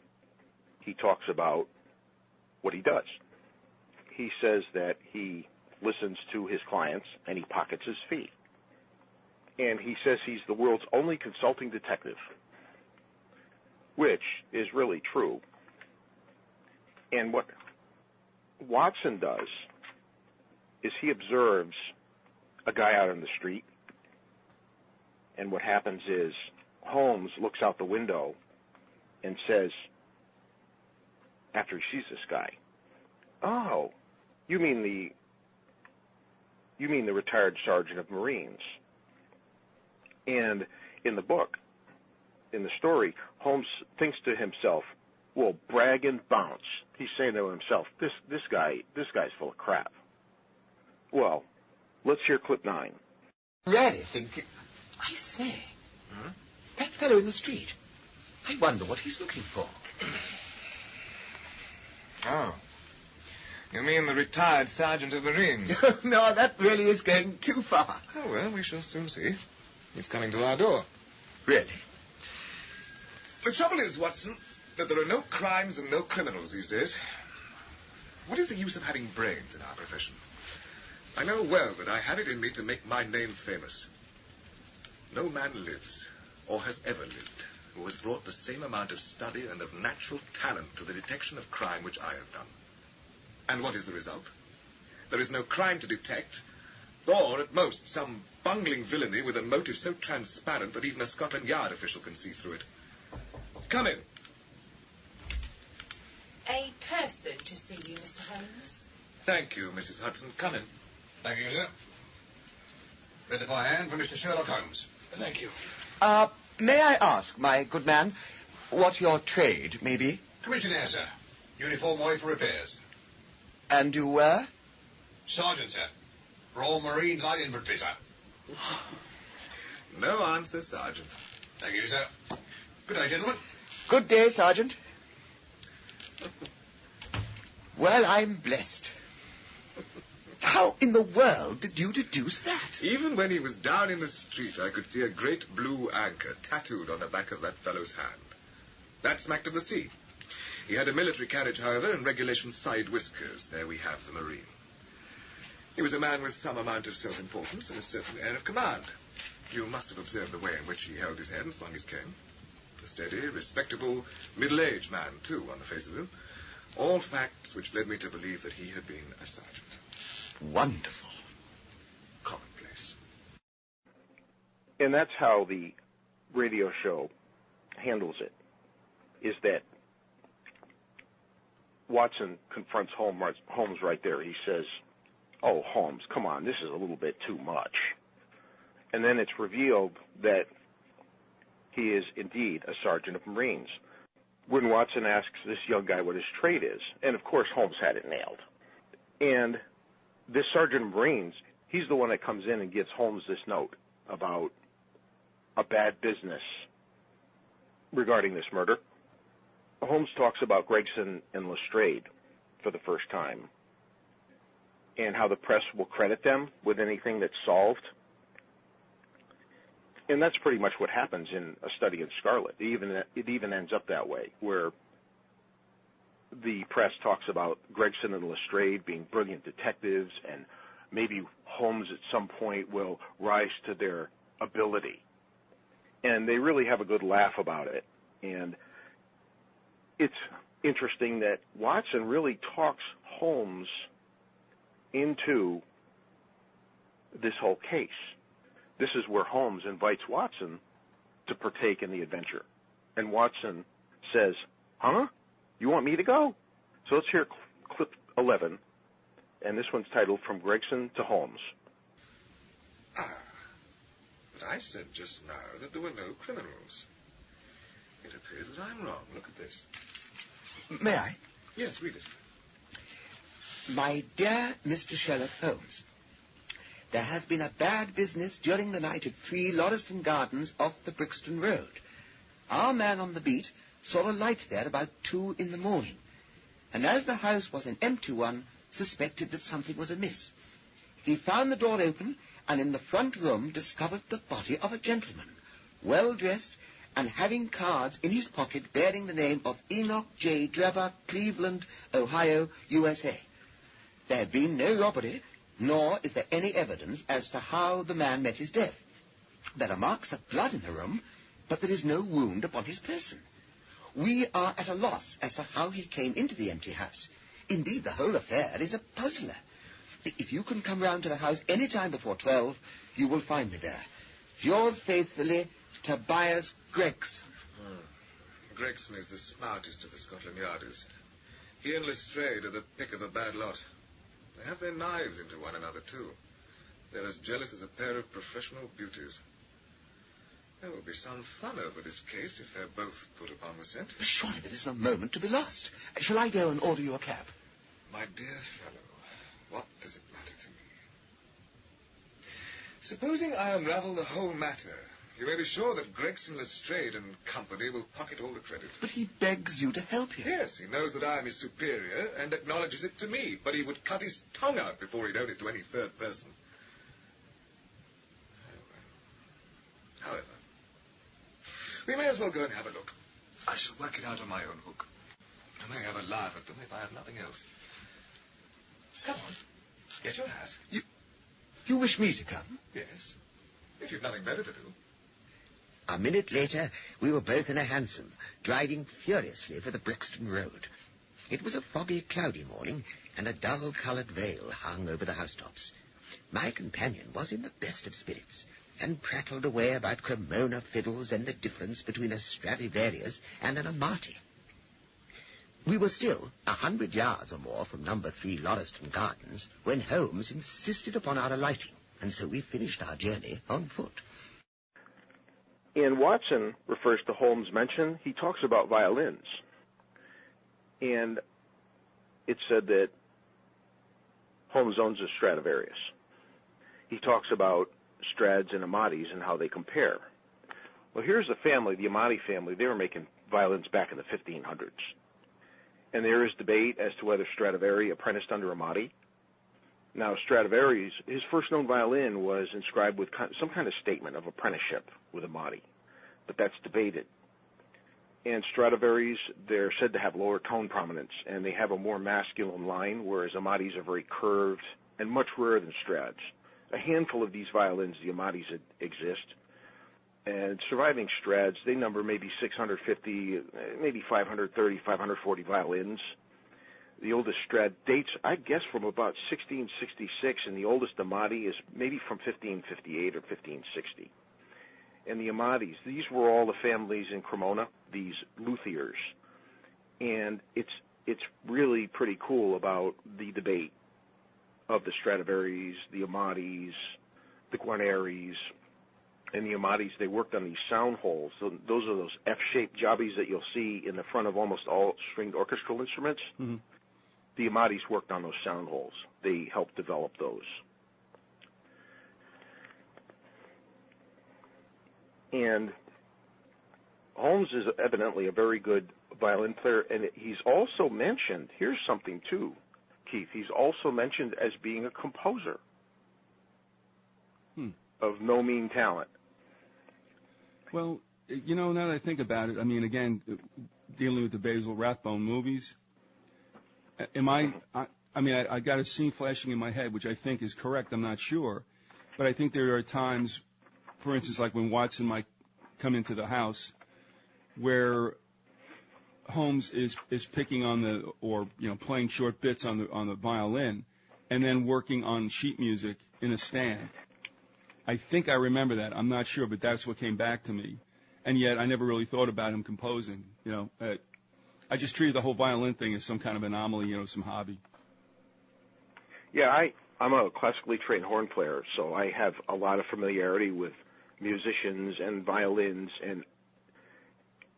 he talks about what he does. He says that he listens to his clients and he pockets his fee. And he says he's the world's only consulting detective, which is really true. And what Watson does is he observes a guy out on the street, and what happens is Holmes looks out the window and says, after he sees this guy, "Oh, you mean the retired sergeant of Marines." And in the book, in the story, Holmes thinks to himself, "Well, brag and bounce." He's saying to himself, "This guy's full of crap." Well, let's hear clip 9. Really think... I say, that fellow in the street, I wonder what he's looking for. Oh. You mean the retired sergeant of Marines? No, that really is going too far. Oh, well, we shall soon see. He's coming to our door. Really? The trouble is, Watson, that there are no crimes and no criminals these days. What is the use of having brains in our profession? I know well that I have it in me to make my name famous. No man lives, or has ever lived, who has brought the same amount of study and of natural talent to the detection of crime which I have done. And what is the result? There is no crime to detect, or, at most, some bungling villainy with a motive so transparent that even a Scotland Yard official can see through it. Come in. A person to see you, Mr. Holmes. Thank you, Mrs. Hudson. Come in. Thank you, sir. Letter by hand for Mr. Sherlock Holmes. Thank you. May I ask, my good man, what your trade may be? Commissionaire, sir. Uniform way for repairs. And you were? Sergeant, sir. Royal Marine Light Infantry, sir. No answer, Sergeant. Thank you, sir. Good day, gentlemen. Good day, Sergeant. Well, I'm blessed. How in the world did you deduce that? Even when he was down in the street, I could see a great blue anchor tattooed on the back of that fellow's hand. That smacked of the sea. He had a military carriage, however, and regulation side whiskers. There we have the Marine. He was a man with some amount of self-importance and a certain air of command. You must have observed the way in which he held his head and swung his cane. A steady, respectable, middle-aged man, too, on the face of him. All facts which led me to believe that he had been a sergeant. Wonderful. Commonplace. And that's how the radio show handles it, is that Watson confronts Holmes right there. He says, "Oh, Holmes, come on, this is a little bit too much." And then it's revealed that he is indeed a sergeant of Marines. When Watson asks this young guy what his trade is, and of course Holmes had it nailed. And this sergeant of Marines, he's the one that comes in and gives Holmes this note about a bad business regarding this murder. Holmes talks about Gregson and Lestrade for the first time, and how the press will credit them with anything that's solved. And that's pretty much what happens in A Study in Scarlet. It even ends up that way, where the press talks about Gregson and Lestrade being brilliant detectives, and maybe Holmes at some point will rise to their ability. And they really have a good laugh about it. And it's interesting that Watson really talks Holmes into this whole case. This is where Holmes invites Watson to partake in the adventure. And Watson says, "Huh? You want me to go?" So let's hear clip 11. And this one's titled From Gregson to Holmes. But I said just now that there were no criminals. It appears that I'm wrong. Look at this. May I? Yes, read it. My dear Mr. Sherlock Holmes, there has been a bad business during the night at 3 Lauriston Gardens off the Brixton Road. Our man on the beat saw a light there about 2 in the morning, and as the house was an empty one, suspected that something was amiss. He found the door open and in the front room discovered the body of a gentleman, well dressed and having cards in his pocket bearing the name of Enoch J. Drebber, Cleveland, Ohio, USA. There had been no robbery, nor is there any evidence as to how the man met his death. There are marks of blood in the room, but there is no wound upon his person. We are at a loss as to how he came into the empty house. Indeed, the whole affair is a puzzler. If you can come round to the house any time before 12, you will find me there. Yours faithfully, Tobias Gregson. Gregson is the smartest of the Scotland Yarders. He and Lestrade are the pick of a bad lot. They have their knives into one another, too. They're as jealous as a pair of professional beauties. There will be some fun over this case if they're both put upon the scent. Surely there isn't a moment to be lost. Shall I go and order you a cab? My dear fellow, what does it matter to me? Supposing I unravel the whole matter, you may be sure that Gregson, Lestrade and company will pocket all the credit. But he begs you to help him. Yes, he knows that I am his superior and acknowledges it to me, but he would cut his tongue out before he'd own it to any third person. However, we may as well go and have a look. I shall work it out on my own hook. I may have a laugh at them if I have nothing else. Come on, get your hat. You wish me to come? Yes, if you've nothing better to do. A minute later, we were both in a hansom, driving furiously for the Brixton Road. It was a foggy, cloudy morning, and a dull-coloured veil hung over the housetops. My companion was in the best of spirits, and prattled away about Cremona fiddles and the difference between a Stradivarius and an Amati. We were still 100 yards or more from number 3 Lauriston Gardens when Holmes insisted upon our alighting, and so we finished our journey on foot. And Watson refers to Holmes' mention. He talks about violins. And it's said that Holmes owns a Stradivarius. He talks about Strads and Amatis and how they compare. Well, here's the family, the Amati family. They were making violins back in the 1500s. And there is debate as to whether Stradivari apprenticed under Amati. Now, Stradivarius, his first known violin was inscribed with some kind of statement of apprenticeship with Amati, but that's debated. And Stradivarius, they're said to have lower tone prominence, and they have a more masculine line, whereas Amatis are very curved and much rarer than Strads. A handful of these violins, the Amatis, exist. And surviving Strads, they number maybe 650, maybe 530, 540 violins. The oldest Strad dates, I guess, from about 1666, and the oldest Amati is maybe from 1558 or 1560. And the Amatis, these were all the families in Cremona, these luthiers. And it's really pretty cool about the debate of the Stradivarius, the Amatis, the Guarneris, and the Amatis. They worked on these sound holes. So those are those F-shaped jobbies that you'll see in the front of almost all stringed orchestral instruments. Mm-hmm. The Amatis worked on those sound holes. They helped develop those. And Holmes is evidently a very good violin player, and he's also mentioned, here's something too, Keith, he's also mentioned as being a composer of no mean talent. Well, you know, now that I think about it, I mean, again, dealing with the Basil Rathbone movies, I got a scene flashing in my head, which I think is correct. I'm not sure. But I think there are times, for instance, like when Watson might come into the house, where Holmes is picking on playing short bits on the violin, and then working on sheet music in a stand. I think I remember that. I'm not sure, but that's what came back to me. And yet I never really thought about him composing. You know, I just treated the whole violin thing as some kind of anomaly, some hobby. Yeah, I'm a classically trained horn player, so I have a lot of familiarity with musicians and violins, and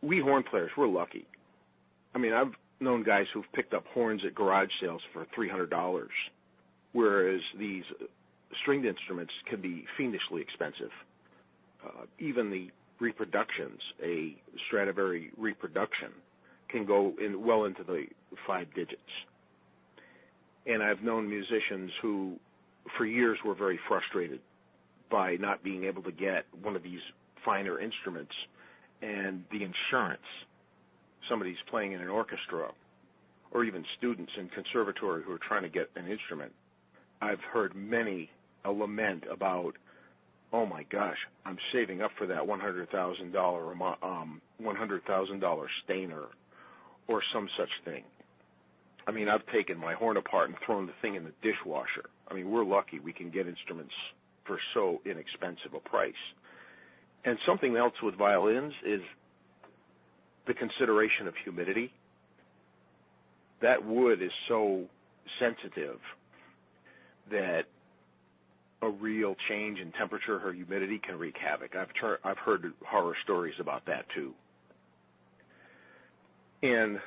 we horn players, we're lucky. I mean, I've known guys who've picked up horns at garage sales for $300, whereas these stringed instruments can be fiendishly expensive. Even the reproductions, a Stradivari reproduction, can go well into the 5 digits. And I've known musicians who, for years, were very frustrated by not being able to get one of these finer instruments, and the insurance. Somebody's playing in an orchestra, or even students in conservatory who are trying to get an instrument. I've heard many a lament about, oh my gosh, I'm saving up for that $100,000 Stainer or some such thing. I mean, I've taken my horn apart and thrown the thing in the dishwasher. I mean, we're lucky we can get instruments for so inexpensive a price. And something else with violins is the consideration of humidity. That wood is so sensitive that a real change in temperature or humidity can wreak havoc. I've heard horror stories about that too. And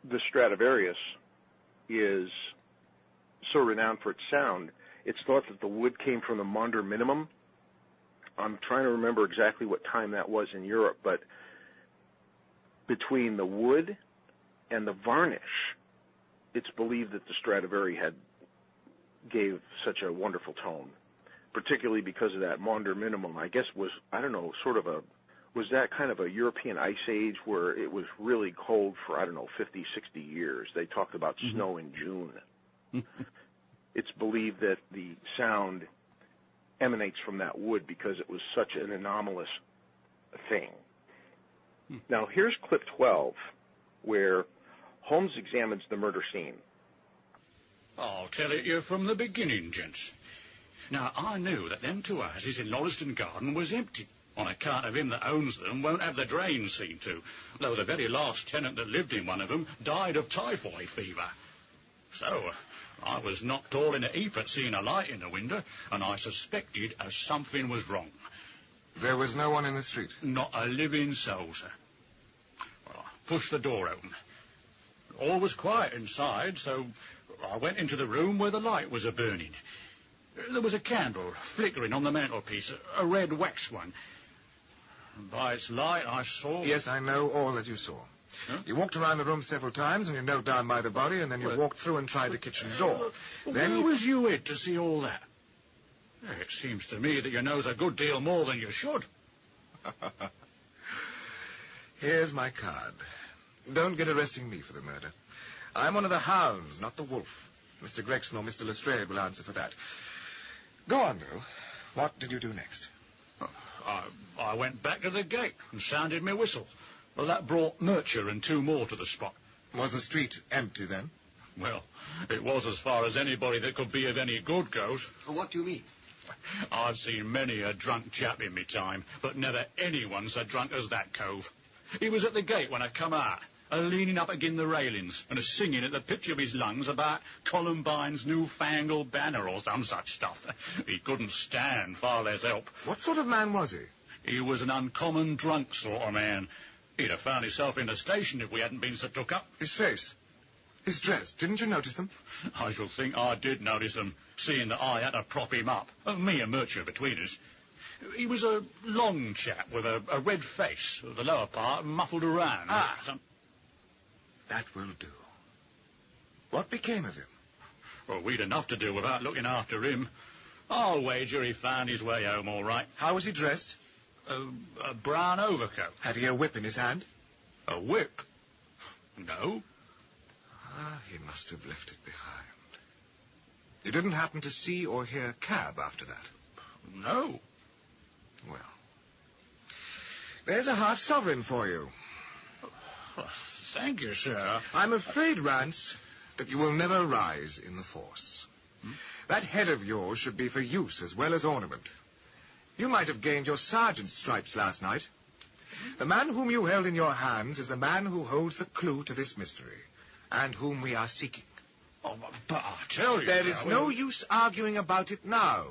the Stradivarius is so renowned for its sound. It's thought that the wood came from the Maunder minimum. I'm trying to remember exactly what time that was in Europe, but between the wood and the varnish, it's believed that the Stradivari gave such a wonderful tone, particularly because of that Maunder minimum. I guess was that kind of a European ice age where it was really cold for, 50, 60 years. They talked about snow in June. It's believed that the sound emanates from that wood because it was such an anomalous thing. Now, here's clip 12, where Holmes examines the murder scene. I'll tell it you from the beginning, gents. Now, I knew that them two houses in Lauriston Garden was empty, on account of him that owns them won't have the drains seen to, though the very last tenant that lived in one of them died of typhoid fever. So, I was knocked all in a heap at seeing a light in the window, and I suspected as something was wrong. There was no one in the street? Not a living soul, sir. Well, I pushed the door open. All was quiet inside, so I went into the room where the light was a-burning. There was a candle flickering on the mantelpiece, a red wax one. By its light, I saw... Yes, I know all that you saw. Huh? You walked around the room several times, and you knelt down by the body, and then you walked through and tried the kitchen door. Then... Where was you at to see all that? It seems to me that you knows a good deal more than you should. Here's my card. Don't get arresting me for the murder. I'm one of the hounds, not the wolf. Mr. Gregson or Mr. Lestrade will answer for that. Go on, though. What did you do next? I went back to the gate and sounded my whistle. Well, that brought Murcher and two more to the spot. Was the street empty then? Well, it was as far as anybody that could be of any good goes. What do you mean? I've seen many a drunk chap in me time, but never anyone so drunk as that cove. He was at the gate when I come out, leaning up agin the railings and singing at the pitch of his lungs about Columbine's newfangled banner or some such stuff. He couldn't stand, far less help. What sort of man was he? He was an uncommon drunk sort of man. He'd have found himself in the station if we hadn't been so took up. His face? His dress? Didn't you notice them? I shall think I did notice them, seeing that I had to prop him up. Me and Murcher between us. He was a long chap with a red face, the lower part muffled around. That will do. What became of him? Well, we'd enough to do without looking after him. I'll wager he found his way home all right. How was he dressed? A brown overcoat. Had he a whip in his hand? A whip? No. He must have left it behind. You didn't happen to see or hear a cab after that? No. Well, there's a half sovereign for you. Thank you, sir. I'm afraid, Rance, that you will never rise in the force. That head of yours should be for use as well as ornament. You might have gained your sergeant's stripes last night. The man whom you held in your hands is the man who holds the clue to this mystery, and whom we are seeking. Oh, but I tell you... There is no use arguing about it now.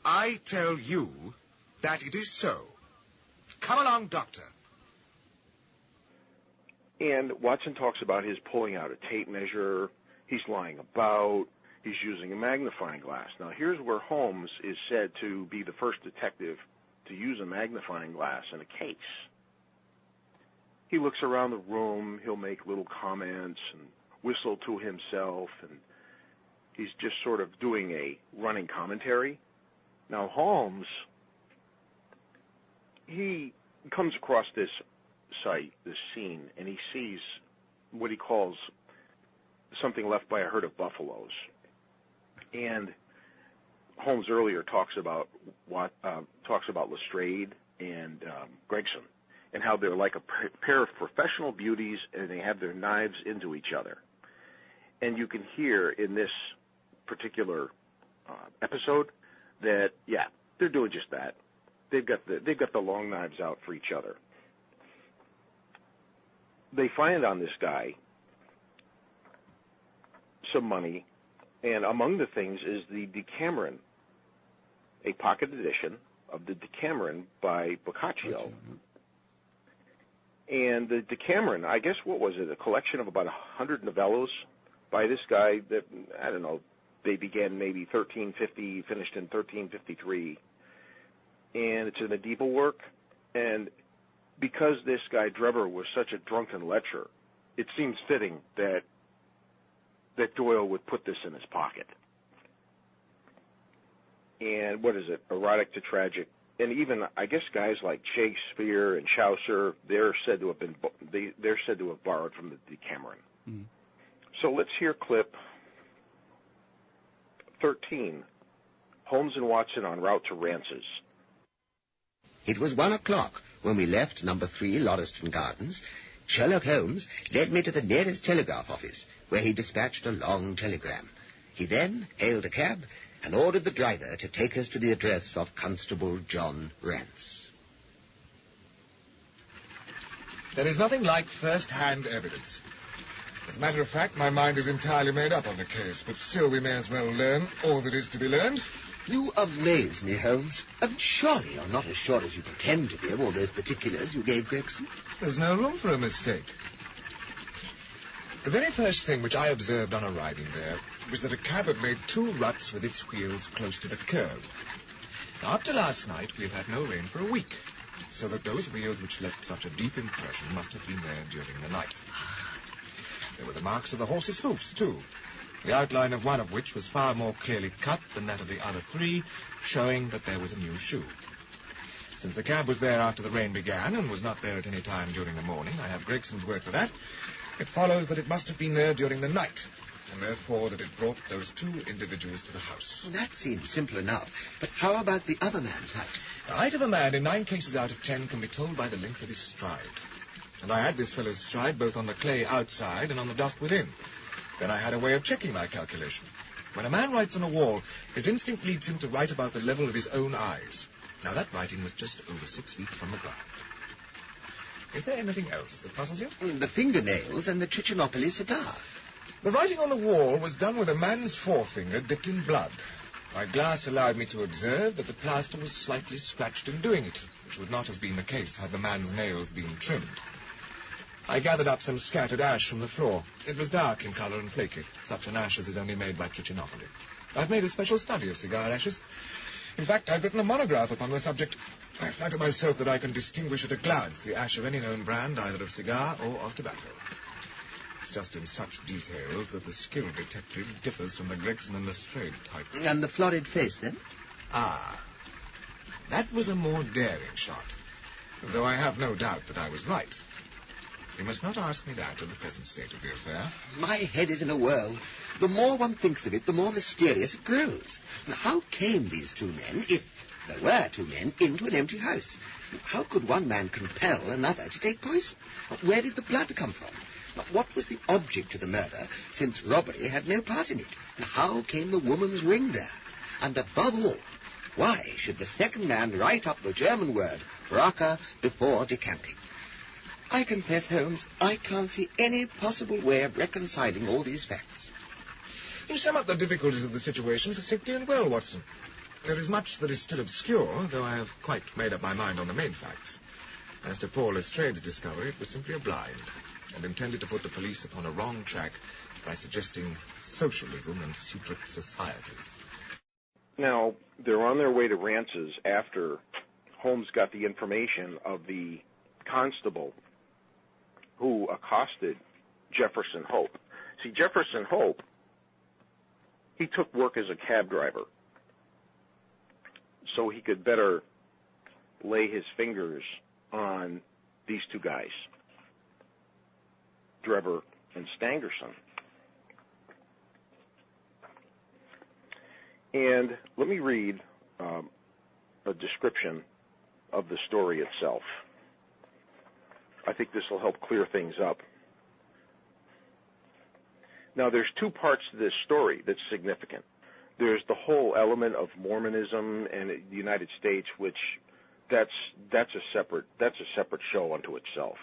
I tell you that it is so. Come along, Doctor. And Watson talks about his pulling out a tape measure. He's lying about. He's using a magnifying glass. Now, here's where Holmes is said to be the first detective to use a magnifying glass in a case. He looks around the room. He'll make little comments and whistle to himself, and he's just sort of doing a running commentary. Now, Holmes, he comes across this site, this scene, and he sees what he calls something left by a herd of buffaloes. And Holmes earlier talks about Lestrade and Gregson, and how they're like a pair of professional beauties, and they have their knives into each other. And you can hear in this particular episode that, yeah, they're doing just that. They've got the long knives out for each other. They find on this guy some money, and among the things is the Decameron, a pocket edition of the Decameron by Boccaccio. And the Decameron, I guess, what was it, a collection of about 100 novellas by this guy that, I don't know, they began maybe 1350, finished in 1353. And it's a medieval work. And because this guy, Drever, was such a drunken lecher, it seems fitting that Doyle would put this in his pocket. And what is it, erotic to tragic? And even, I guess, guys like Shakespeare and Chaucer, they're said to have borrowed from the Decameron. Mm. So let's hear clip 13, Holmes and Watson en route to Rance's. It was 1 o'clock when we left number 3 Lauriston Gardens. Sherlock Holmes led me to the nearest telegraph office, where he dispatched a long telegram. He then hailed a cab and ordered the driver to take us to the address of Constable John Rance. There is nothing like first-hand evidence. As a matter of fact, my mind is entirely made up on the case, but still we may as well learn all that is to be learned. You amaze me, Holmes. And surely you're not as sure as you pretend to be of all those particulars you gave Gregson. There's no room for a mistake. The very first thing which I observed on arriving there was that a cab had made 2 ruts with its wheels close to the curb. Now, up to last night, we have had no rain for a week, so that those wheels which left such a deep impression must have been there during the night. There were the marks of the horse's hoofs, too, the outline of one of which was far more clearly cut than that of the other 3, showing that there was a new shoe. Since the cab was there after the rain began and was not there at any time during the morning, I have Gregson's word for that, it follows that it must have been there during the night, and therefore that it brought those 2 individuals to the house. Well, that seems simple enough. But how about the other man's height? The height of a man in 9 cases out of 10 can be told by the length of his stride. And I had this fellow's stride both on the clay outside and on the dust within. Then I had a way of checking my calculation. When a man writes on a wall, his instinct leads him to write about the level of his own eyes. Now, that writing was just over 6 feet from the ground. Is there anything else that puzzles you? The fingernails and the Trichinopoly cigar. The writing on the wall was done with a man's forefinger dipped in blood. My glass allowed me to observe that the plaster was slightly scratched in doing it, which would not have been the case had the man's nails been trimmed. I gathered up some scattered ash from the floor. It was dark in color and flaky. Such an ash as is only made by Trichinopoly. I've made a special study of cigar ashes. In fact, I've written a monograph upon the subject. I flatter myself that I can distinguish at a glance the ash of any known brand, either of cigar or of tobacco. It's just in such details that the skilled detective differs from the Gregson and Lestrade type. And the florid face, then? Ah, that was a more daring shot, though I have no doubt that I was right. You must not ask me that at the present state of the affair. My head is in a whirl. The more one thinks of it, the more mysterious it grows. Now, how came these 2 men, if there were 2 men, into an empty house? How could one man compel another to take poison? Where did the blood come from? What was the object of the murder, since robbery had no part in it? How came the woman's ring there? And above all, why should the second man write up the German word, Rache, before decamping? I confess, Holmes, I can't see any possible way of reconciling all these facts. You sum up the difficulties of the situation succinctly and well, Watson. There is much that is still obscure, though I have quite made up my mind on the main facts. As to Paul Lestrade's discovery, it was simply a blind, and intended to put the police upon a wrong track by suggesting socialism and secret societies. Now, they're on their way to Rance's after Holmes got the information of the constable who accosted Jefferson Hope. See, Jefferson Hope, he took work as a cab driver. so he could better lay his fingers on these two guys, Drebber and Stangerson. And let me read a description of the story itself. I think this will help clear things up. Now, there's two parts to this story that's significant. There's the whole element of Mormonism and the United States, which that's a separate show unto itself.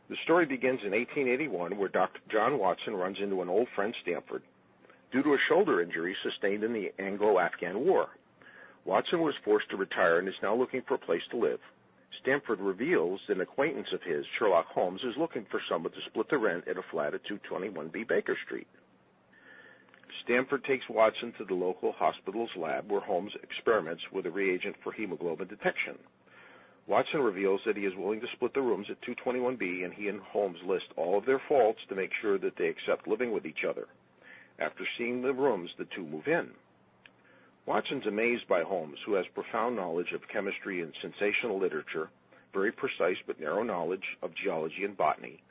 The story begins in 1881, where Dr. John Watson runs into an old friend, Stanford, due to a shoulder injury sustained in the Anglo-Afghan War. Watson was forced to retire and is now looking for a place to live. Stanford reveals that an acquaintance of his, Sherlock Holmes, is looking for someone to split the rent at a flat at 221B Baker Street. Stanford takes Watson to the local hospital's lab, where Holmes experiments with a reagent for hemoglobin detection. Watson reveals that he is willing to split the rooms at 221B, and he and Holmes list all of their faults to make sure that they accept living with each other. After seeing the rooms, the two move in. Watson's amazed by Holmes, who has profound knowledge of chemistry and sensational literature, very precise but narrow knowledge of geology and botany,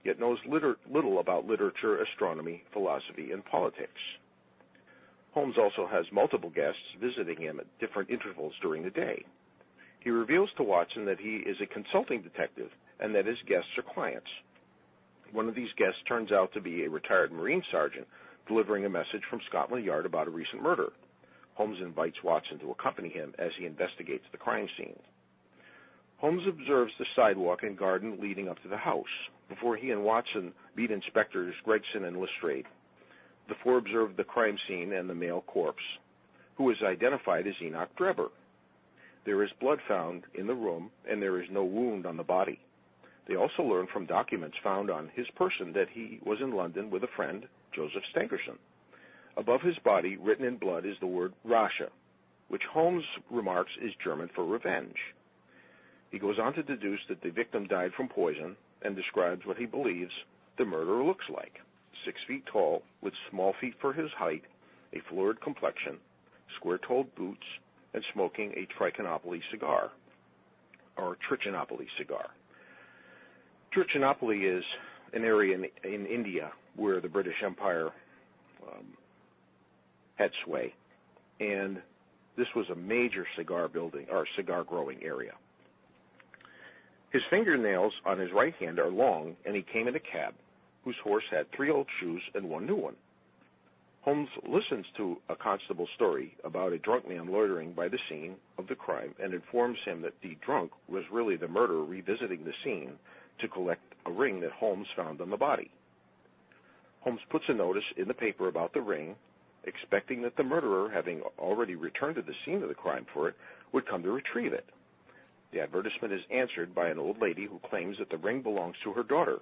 yet knows little about literature, astronomy, philosophy, and politics. Holmes also has multiple guests visiting him at different intervals during the day. He reveals to Watson that he is a consulting detective and that his guests are clients. One of these guests turns out to be a retired Marine sergeant delivering a message from Scotland Yard about a recent murder. Holmes invites Watson to accompany him as he investigates the crime scene. Holmes observes the sidewalk and garden leading up to the house before he and Watson meet Inspectors Gregson and Lestrade. The four observe the crime scene and the male corpse, who is identified as Enoch Drebber. There is blood found in the room, and there is no wound on the body. They also learn from documents found on his person that he was in London with a friend, Joseph Stangerson. Above his body, written in blood, is the word Rasha, which Holmes remarks is German for revenge. He goes on to deduce that the victim died from poison and describes what he believes the murderer looks like: 6 feet tall, with small feet for his height, a florid complexion, square-toed boots, and smoking a Trichinopoly cigar, or Trichinopoly cigar. Trichinopoly is an area in India where the British Empire had sway, and this was a major cigar growing area. His fingernails on his right hand are long, and he came in a cab whose horse had 3 old shoes and 1 new one. Holmes listens to a constable's story about a drunk man loitering by the scene of the crime and informs him that the drunk was really the murderer revisiting the scene to collect a ring that Holmes found on the body. Holmes puts a notice in the paper about the ring, expecting that the murderer, having already returned to the scene of the crime for it, would come to retrieve it. The advertisement is answered by an old lady who claims that the ring belongs to her daughter.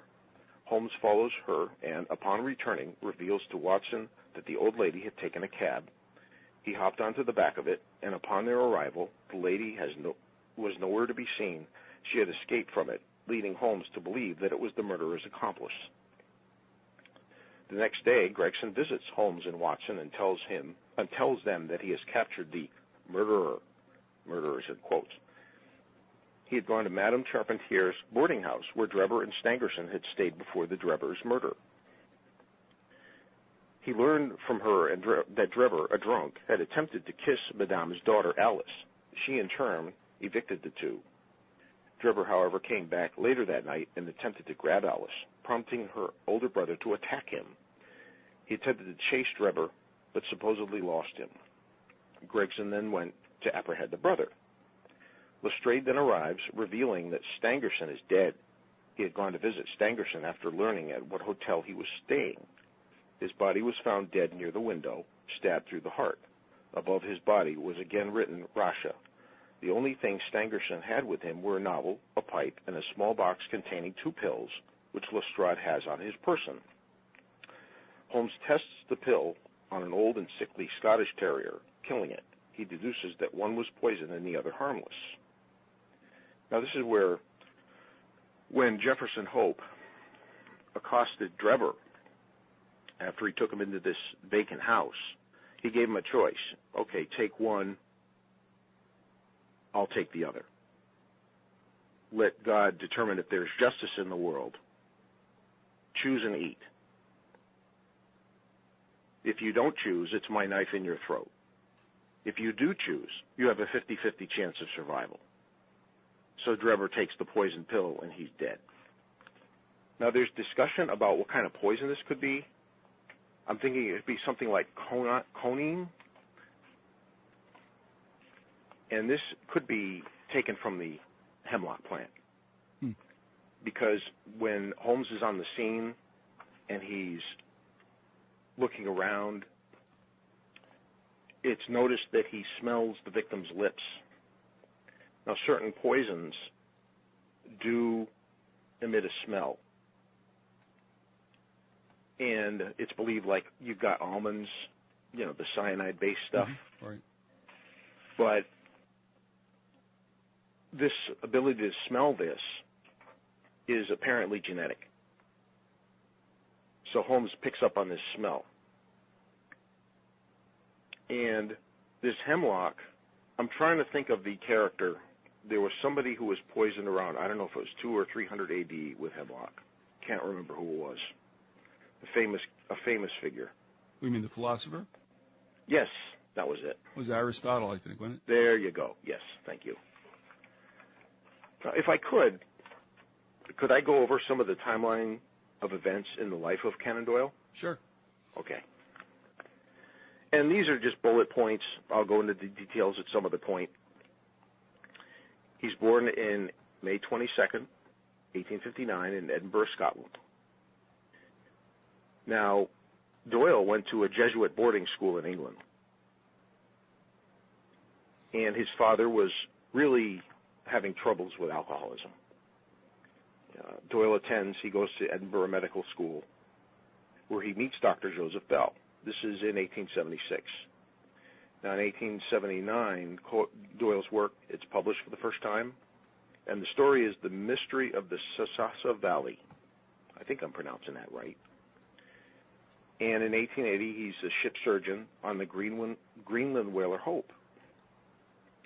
Holmes follows her and, upon returning, reveals to Watson that the old lady had taken a cab. He hopped onto the back of it, and upon their arrival, the lady was nowhere to be seen. She had escaped from it, leading Holmes to believe that it was the murderer's accomplice. The next day, Gregson visits Holmes and Watson and tells them that he has captured the murderers in quotes. He had gone to Madame Charpentier's boarding house, where Drebber and Stangerson had stayed before the Drebber's murder. He learned from her that Drebber, a drunk, had attempted to kiss Madame's daughter, Alice. She, in turn, evicted the two. Drebber, however, came back later that night and attempted to grab Alice, prompting her older brother to attack him. He attempted to chase Drebber, but supposedly lost him. Gregson then went to apprehend the brother. Lestrade then arrives, revealing that Stangerson is dead. He had gone to visit Stangerson after learning at what hotel he was staying. His body was found dead near the window, stabbed through the heart. Above his body was again written Rasha. The only thing Stangerson had with him were a novel, a pipe, and a small box containing 2 pills, which Lestrade has on his person. Holmes tests the pill on an old and sickly Scottish terrier, killing it. He deduces that one was poison and the other harmless. Now, this is where, when Jefferson Hope accosted Drebber after he took him into this vacant house, he gave him a choice. Okay, take one I'll take the other. Let God determine if there's justice in the world. Choose and eat. If you don't choose, it's my knife in your throat. If you do choose, you have a 50-50 chance of survival. So Drebber takes the poison pill, and he's dead. Now, there's discussion about what kind of poison this could be. I'm thinking it would be something like conine. And this could be taken from the hemlock plant. Because when Holmes is on the scene and he's looking around, it's noticed that he smells the victim's lips. Now, certain poisons do emit a smell. And it's believed, like, you've got almonds, you know, the cyanide-based stuff. Right. But this ability to smell this is apparently genetic. So Holmes picks up on this smell. And this hemlock, I'm trying to think of the character. There was somebody who was poisoned around, I don't know if it was 200 or 300 AD with hemlock. Can't remember who it was. A famous figure. You mean the philosopher? Yes, that was it. It was Aristotle, I think, wasn't it? There you go. Yes, thank you. Now, if I could I go over some of the timeline of events in the life of Conan Doyle? Sure. Okay. And these are just bullet points. I'll go into the details at some other point. He's born in May 22nd, 1859 in Edinburgh, Scotland. Now, Doyle went to a Jesuit boarding school in England. And his father was really having troubles with alcoholism. Doyle he goes to Edinburgh Medical School, where he meets Dr. Joseph Bell. This is in 1876. Now, in 1879, Doyle's work, it's published for the first time, and the story is The Mystery of the Sasasa Valley. I think I'm pronouncing that right. And in 1880, he's a ship surgeon on the Greenland whaler Hope.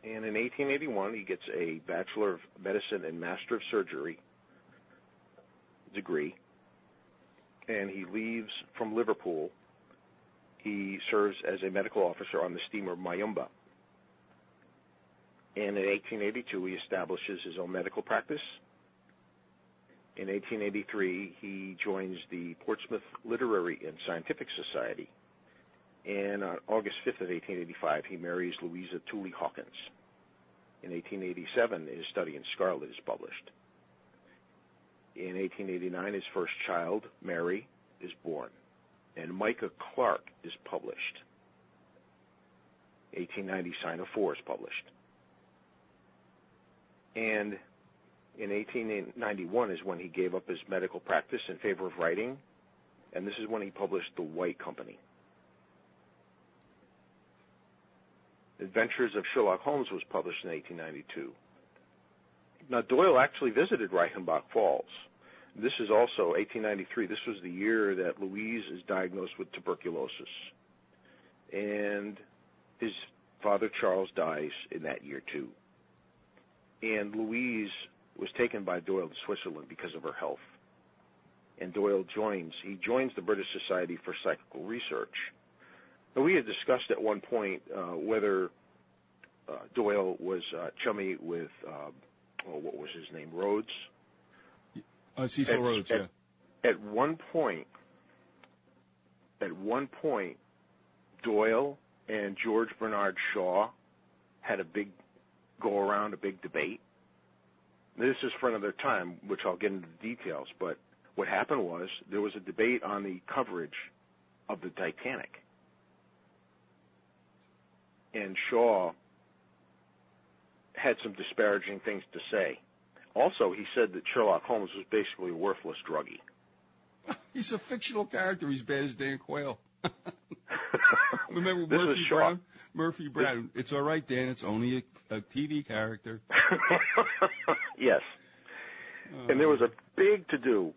And in 1881, he gets a Bachelor of Medicine and Master of Surgery degree, and he leaves from Liverpool. He serves as a medical officer on the steamer Mayumba. And in 1882, he establishes his own medical practice. In 1883, he joins the Portsmouth Literary and Scientific Society. And on August 5th of 1885, he marries Louisa Tooley Hawkins. In 1887, his study in Scarlet is published. In 1889, his first child, Mary, is born, and Micah Clark is published. 1890, Sign of Four is published. And in 1891 is when he gave up his medical practice in favor of writing, and this is when he published The White Company. Adventures of Sherlock Holmes was published in 1892. Now, Doyle actually visited Reichenbach Falls. This is also 1893. This was the year that Louise is diagnosed with tuberculosis. And his father, Charles, dies in that year, too. And Louise was taken by Doyle to Switzerland because of her health. And Doyle joins the British Society for Psychical Research. Now, we had discussed at one point whether Doyle was chummy with, what was his name, Rhodes? Cecil Rhodes, yeah. At one point, Doyle and George Bernard Shaw had a big go-around, a big debate. This is for another time, which I'll get into the details, but what happened was there was a debate on the coverage of the Titanic. And Shaw had some disparaging things to say. Also, he said that Sherlock Holmes was basically a worthless druggie. He's a fictional character. He's bad as Dan Quayle. Remember Murphy Brown? It's all right, Dan. It's only a TV character. Yes. And there was a big to-do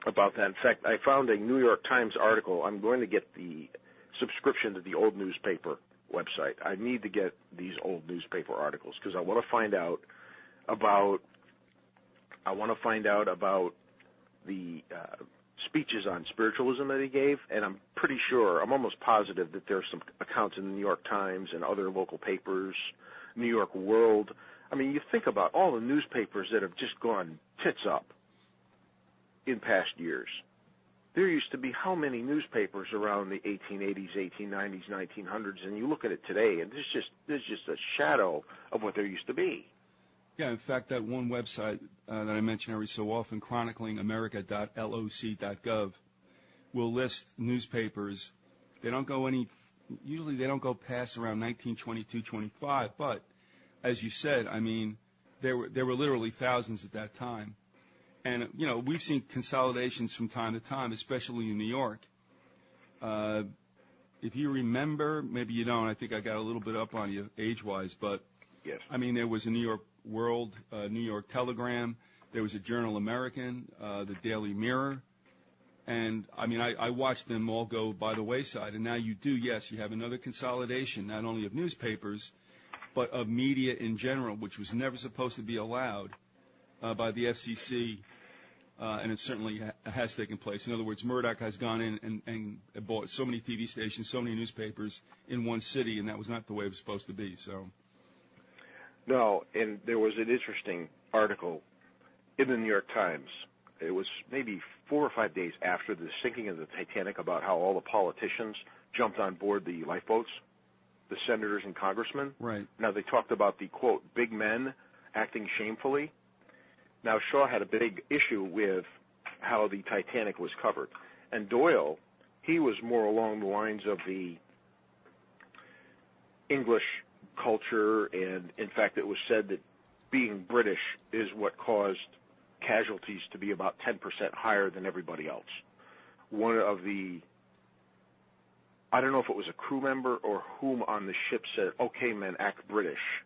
about that. In fact, I found a New York Times article. I'm going to get the subscription to the old newspaper website. I need to get these old newspaper articles because I want to find out about the speeches on spiritualism that he gave, and I'm pretty sure, I'm almost positive that there's some accounts in the New York Times and other local papers, New York World. I mean, you think about all the newspapers that have just gone tits up in past years. There used to be how many newspapers around the 1880s, 1890s, 1900s, and you look at it today, and there's just a shadow of what there used to be. Yeah, in fact, that one website that I mention every so often, chroniclingamerica.loc.gov, will list newspapers. Usually they don't go past around 1922, 25, but as you said, I mean, there were literally thousands at that time. And, you know, we've seen consolidations from time to time, especially in New York. If you remember, maybe you don't, I think I got a little bit up on you age-wise, but, yes. I mean, there was a New York World, New York Telegram, there was a Journal American, the Daily Mirror, and, I mean, I watched them all go by the wayside, and now you have another consolidation, not only of newspapers, but of media in general, which was never supposed to be allowed by the FCC, and it certainly has taken place. In other words, Murdoch has gone in and bought so many TV stations, so many newspapers in one city, and that was not the way it was supposed to be. So, no, and there was an interesting article in the New York Times. It was maybe 4 or 5 days after the sinking of the Titanic about how all the politicians jumped on board the lifeboats, the senators and congressmen. Right. Now, they talked about the, quote, big men acting shamefully. Now, Shaw had a big issue with how the Titanic was covered. And Doyle, he was more along the lines of the English culture, and, in fact, it was said that being British is what caused casualties to be about 10% higher than everybody else. One of the, I don't know if it was a crew member or whom on the ship said, okay, men, act British,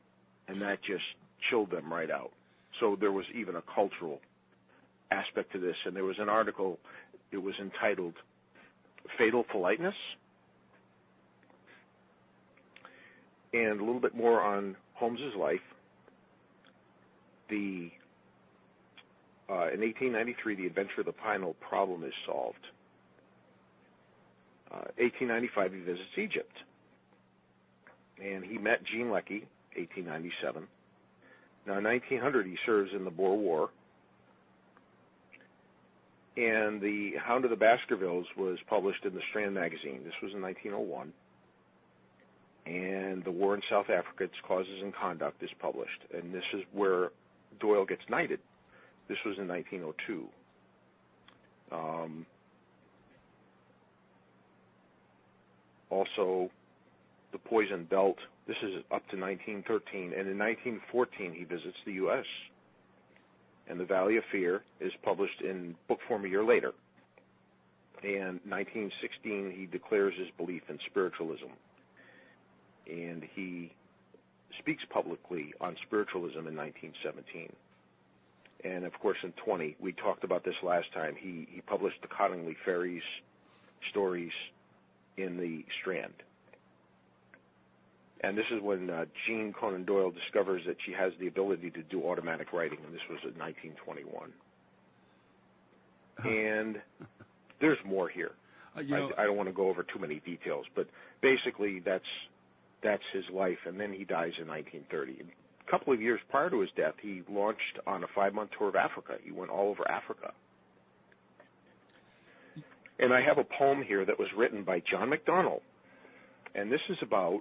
and that just chilled them right out. So there was even a cultural aspect to this, and there was an article, it was entitled Fatal Politeness, and a little bit more on Holmes's life. In 1893, the adventure of the Pinal problem is solved. 1895, he visits Egypt, and he met Jean Leckie, 1897. Now, in 1900, he serves in the Boer War, and The Hound of the Baskervilles was published in the Strand magazine. This was in 1901, and The War in South Africa, Its Causes and Conduct, is published, and this is where Doyle gets knighted. This was in 1902. Also, The Poison Belt, this is up to 1913, and in 1914 he visits the U.S., and The Valley of Fear is published in book form a year later. And 1916 he declares his belief in spiritualism, and he speaks publicly on spiritualism in 1917. And, of course, in 20, we talked about this last time, he published the Cottingley Fairies stories in the Strand. And this is when Jean Conan Doyle discovers that she has the ability to do automatic writing, and this was in 1921. And there's more here. I don't want to go over too many details, but basically that's his life, and then he dies in 1930. A couple of years prior to his death, he launched on a 5-month tour of Africa. He went all over Africa. And I have a poem here that was written by John MacDonald, and this is about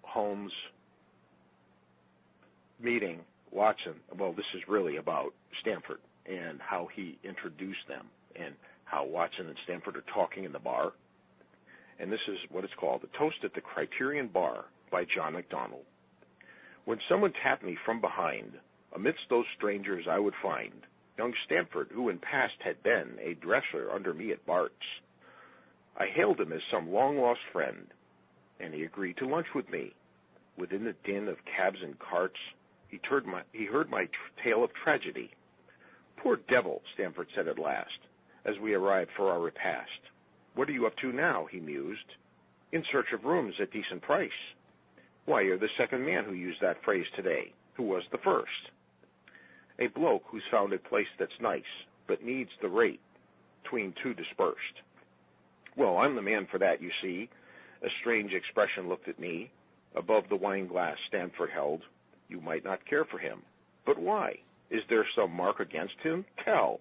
Holmes meeting Watson. Well, this is really about Stamford and how he introduced them and how Watson and Stamford are talking in the bar. And this is what it's called, The Toast at the Criterion Bar by John MacDonald. When someone tapped me from behind, amidst those strangers I would find young Stamford, who in past had been a dresser under me at Bart's. I hailed him as some long-lost friend, and he agreed to lunch with me. Within the din of cabs and carts, he heard my tale of tragedy. Poor devil, Stamford said at last, as we arrived for our repast. What are you up to now? He mused. in search of rooms at decent price. Why, you're the second man who used that phrase today. Who was the first? A bloke who's found a place that's nice, but needs the rate between two dispersed. Well, I'm the man for that, you see. A strange expression looked at me. Above the wine glass Stanford held. You might not care for him. But why? Is there some mark against him? Tell.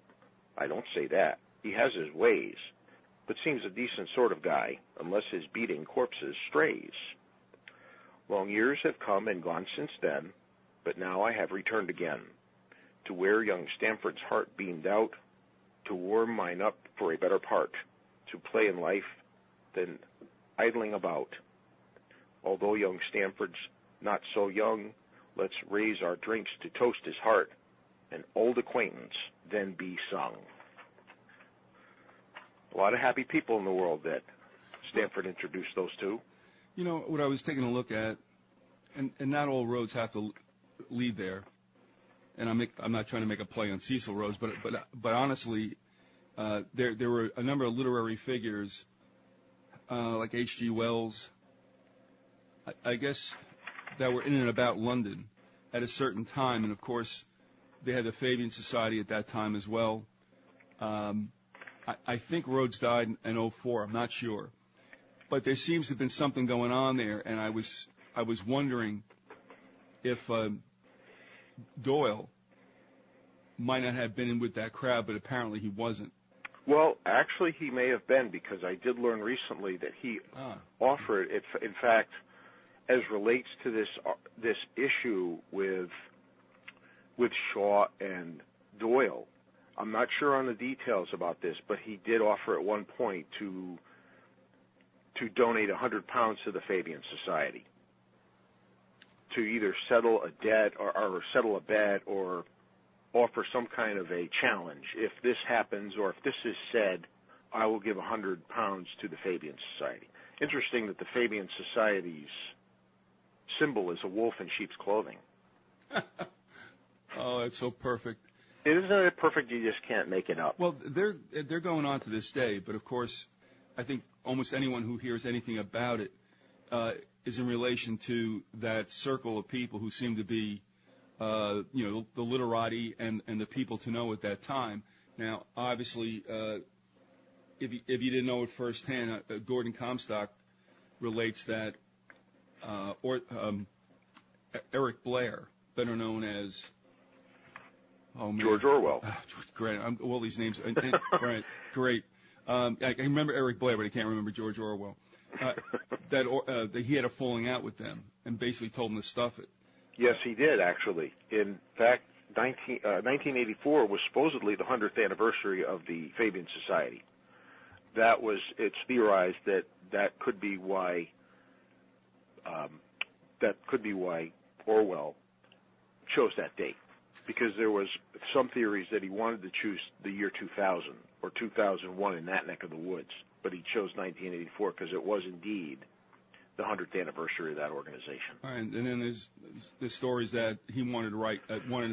I don't say that. He has his ways, but seems a decent sort of guy, unless his beating corpses strays. Long years have come and gone since then, but now I have returned again, to where young Stanford's heart beamed out, to warm mine up for a better part, to play in life than idling about. Although young Stanford's not so young, let's raise our drinks to toast his heart, an old acquaintance then be sung. A lot of happy people in the world that Stanford introduced those two. You know, what I was taking a look at, and not all roads have to lead there, and I'm not trying to make a play on Cecil Rhodes, but honestly, there were a number of literary figures, like H.G. Wells, I guess, that were in and about London at a certain time, and of course, they had the Fabian Society at that time as well. I think Rhodes died in 2004. I'm not sure, but there seems to have been something going on there, and I was wondering if Doyle might not have been in with that crowd, but apparently he wasn't. Well, actually, he may have been, because I did learn recently that he offered it. In fact, as relates to this issue with Shaw and Doyle, I'm not sure on the details about this, but he did offer at one point to donate £100 to the Fabian Society to either settle a debt or settle a bet or offer some kind of a challenge. If this happens or if this is said, I will give £100 to the Fabian Society. Interesting that the Fabian Society's symbol is a wolf in sheep's clothing. Oh, that's so perfect. Isn't it perfect? You just can't make it up. Well, they're going on to this day, but of course, I think almost anyone who hears anything about it is in relation to that circle of people who seem to be, the literati and the people to know at that time. Now, obviously, if you didn't know it firsthand, Gordon Comstock relates that Eric Blair, better known as George Orwell. Great, all these names. Right, great. I can remember Eric Blair, but I can't remember George Orwell. That he had a falling out with them and basically told them to stuff it. Yes, he did, actually. In fact, 1984 was supposedly the 100th anniversary of the Fabian Society. It's theorized that could be why Orwell chose that date, because there was some theories that he wanted to choose the year 2000 or 2001 in that neck of the woods, but he chose 1984 because it was indeed the 100th anniversary of that organization. All right, and then there's stories that he wanted to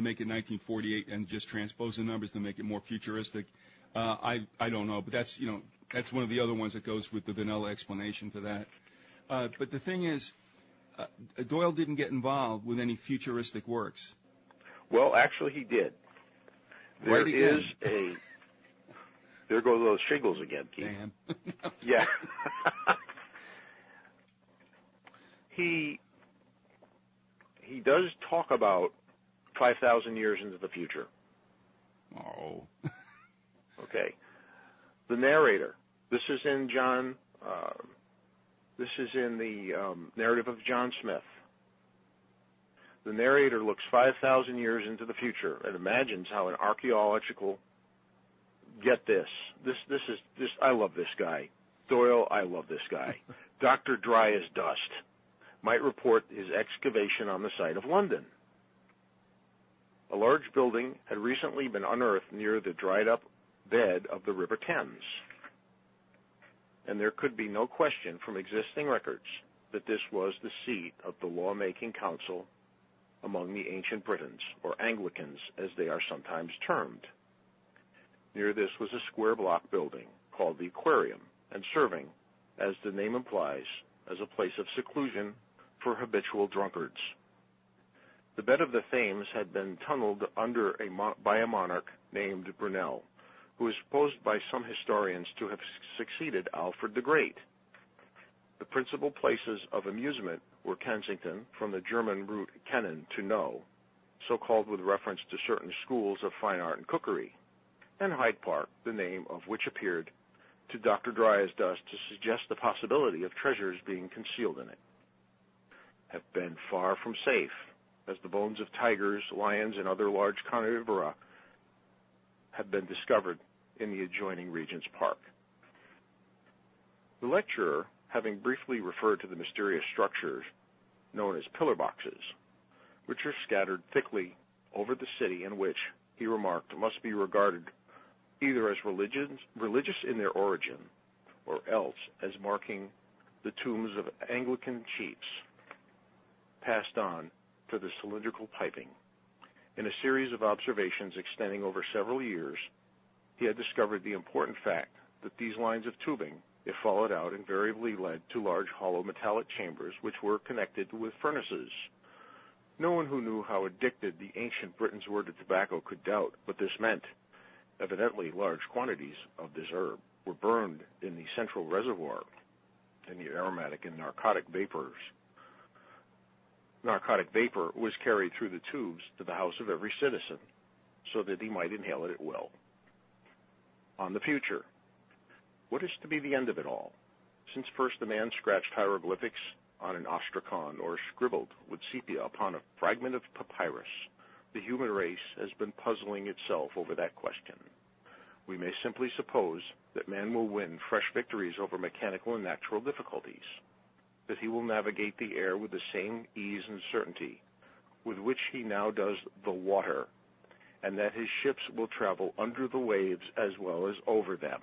make it 1948 and just transpose the numbers to make it more futuristic. I don't know, but that's one of the other ones that goes with the vanilla explanation for that. But the thing is, Doyle didn't get involved with any futuristic works. Well, actually, he did. There go those shingles again, Keith. Damn. Yeah. He does talk about 5,000 years into the future. Oh. Okay. The narrator. This is in the narrative of John Smith. The narrator looks 5,000 years into the future and imagines how an archaeological. Get this. This. I love this guy. Doyle. I love this guy. Dr. Dry as Dust might report his excavation on the site of London. A large building had recently been unearthed near the dried-up bed of the River Thames, and there could be no question from existing records that this was the seat of the lawmaking council among the ancient Britons, or Anglicans as they are sometimes termed. Near this was a square block building called the Aquarium, and serving, as the name implies, as a place of seclusion for habitual drunkards. The bed of the Thames had been tunneled under by a monarch named Brunel, who is supposed by some historians to have succeeded Alfred the Great. The principal places of amusement were Kensington, from the German root kennen, to know, so called with reference to certain schools of fine art and cookery, and Hyde Park, the name of which appeared to Dr. Dryasdust to suggest the possibility of treasures being concealed in it, have been far from safe, as the bones of tigers, lions, and other large carnivora have been discovered in the adjoining Regent's Park. The lecturer, having briefly referred to the mysterious structures known as pillar boxes, which are scattered thickly over the city and which, he remarked, must be regarded either as religious in their origin or else as marking the tombs of Anglican chiefs, passed on to the cylindrical piping. In a series of observations extending over several years, he had discovered the important fact that these lines of tubing, if followed out, invariably led to large hollow metallic chambers which were connected with furnaces. No one who knew how addicted the ancient Britons were to tobacco could doubt what this meant. Evidently, large quantities of this herb were burned in the central reservoir, and the aromatic and narcotic vapor was carried through the tubes to the house of every citizen, so that he might inhale it at will. On the future. What is to be the end of it all? Since first a man scratched hieroglyphics on an ostrakhan or scribbled with sepia upon a fragment of papyrus, the human race has been puzzling itself over that question. We may simply suppose that man will win fresh victories over mechanical and natural difficulties, that he will navigate the air with the same ease and certainty with which he now does the water, and that his ships will travel under the waves as well as over them,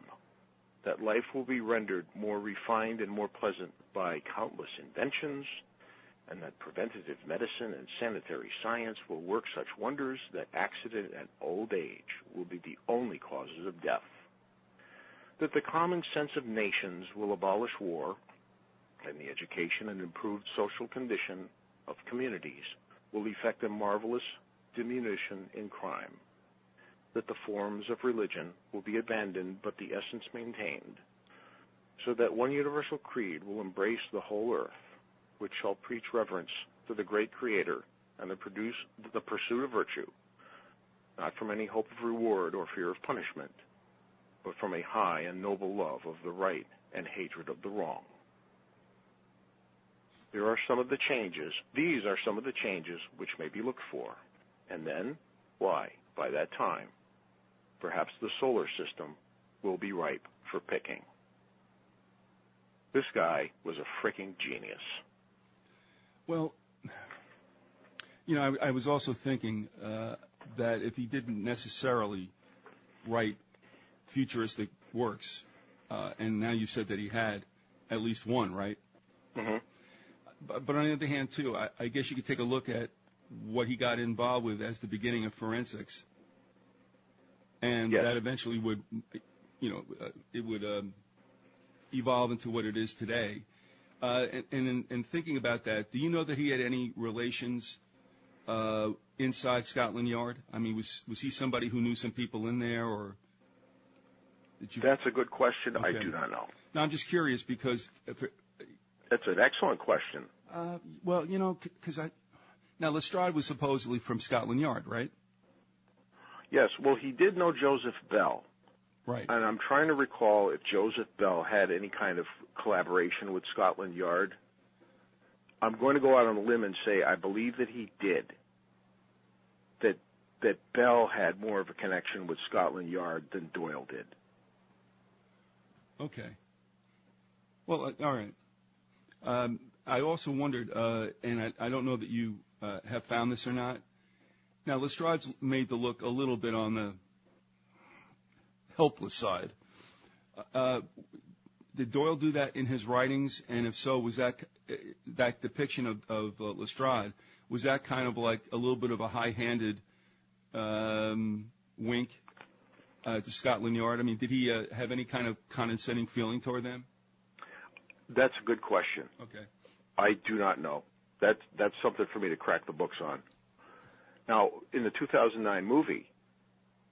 that life will be rendered more refined and more pleasant by countless inventions, and that preventative medicine and sanitary science will work such wonders that accident and old age will be the only causes of death, that the common sense of nations will abolish war, and the education and improved social condition of communities will effect a marvelous diminution in crime, that the forms of religion will be abandoned but the essence maintained, so that one universal creed will embrace the whole earth, which shall preach reverence to the great Creator and the pursuit of virtue, not from any hope of reward or fear of punishment, but from a high and noble love of the right and hatred of the wrong. These are some of the changes which may be looked for. And then, why, by that time, perhaps the solar system will be ripe for picking. This guy was a freaking genius. Well, I was also thinking that if he didn't necessarily write futuristic works, and now you said that he had at least one, right? Mm-hmm. But on the other hand, too, I guess you could take a look at what he got involved with as the beginning of forensics, and yes, that eventually would, it would evolve into what it is today. And thinking about that, do you know that he had any relations inside Scotland Yard? I mean, was he somebody who knew some people in there, or did you? That's a good question. Okay. I do not know. No, I'm just curious because That's an excellent question. Well, because now Lestrade was supposedly from Scotland Yard, right? Yes. Well, he did know Joseph Bell. Right. And I'm trying to recall if Joseph Bell had any kind of collaboration with Scotland Yard. I'm going to go out on a limb and say I believe that he did. That Bell had more of a connection with Scotland Yard than Doyle did. Okay. Well, all right. I also wondered, and I don't know that you have found this or not. Now, Lestrade's made the look a little bit on the helpless side. Did Doyle do that in his writings? And if so, was that depiction of Lestrade, was that kind of like a little bit of a high-handed wink to Scotland Yard? I mean, did he have any kind of condescending feeling toward them? That's a good question. Okay. I do not know. That's something for me to crack the books on. Now, in the 2009 movie,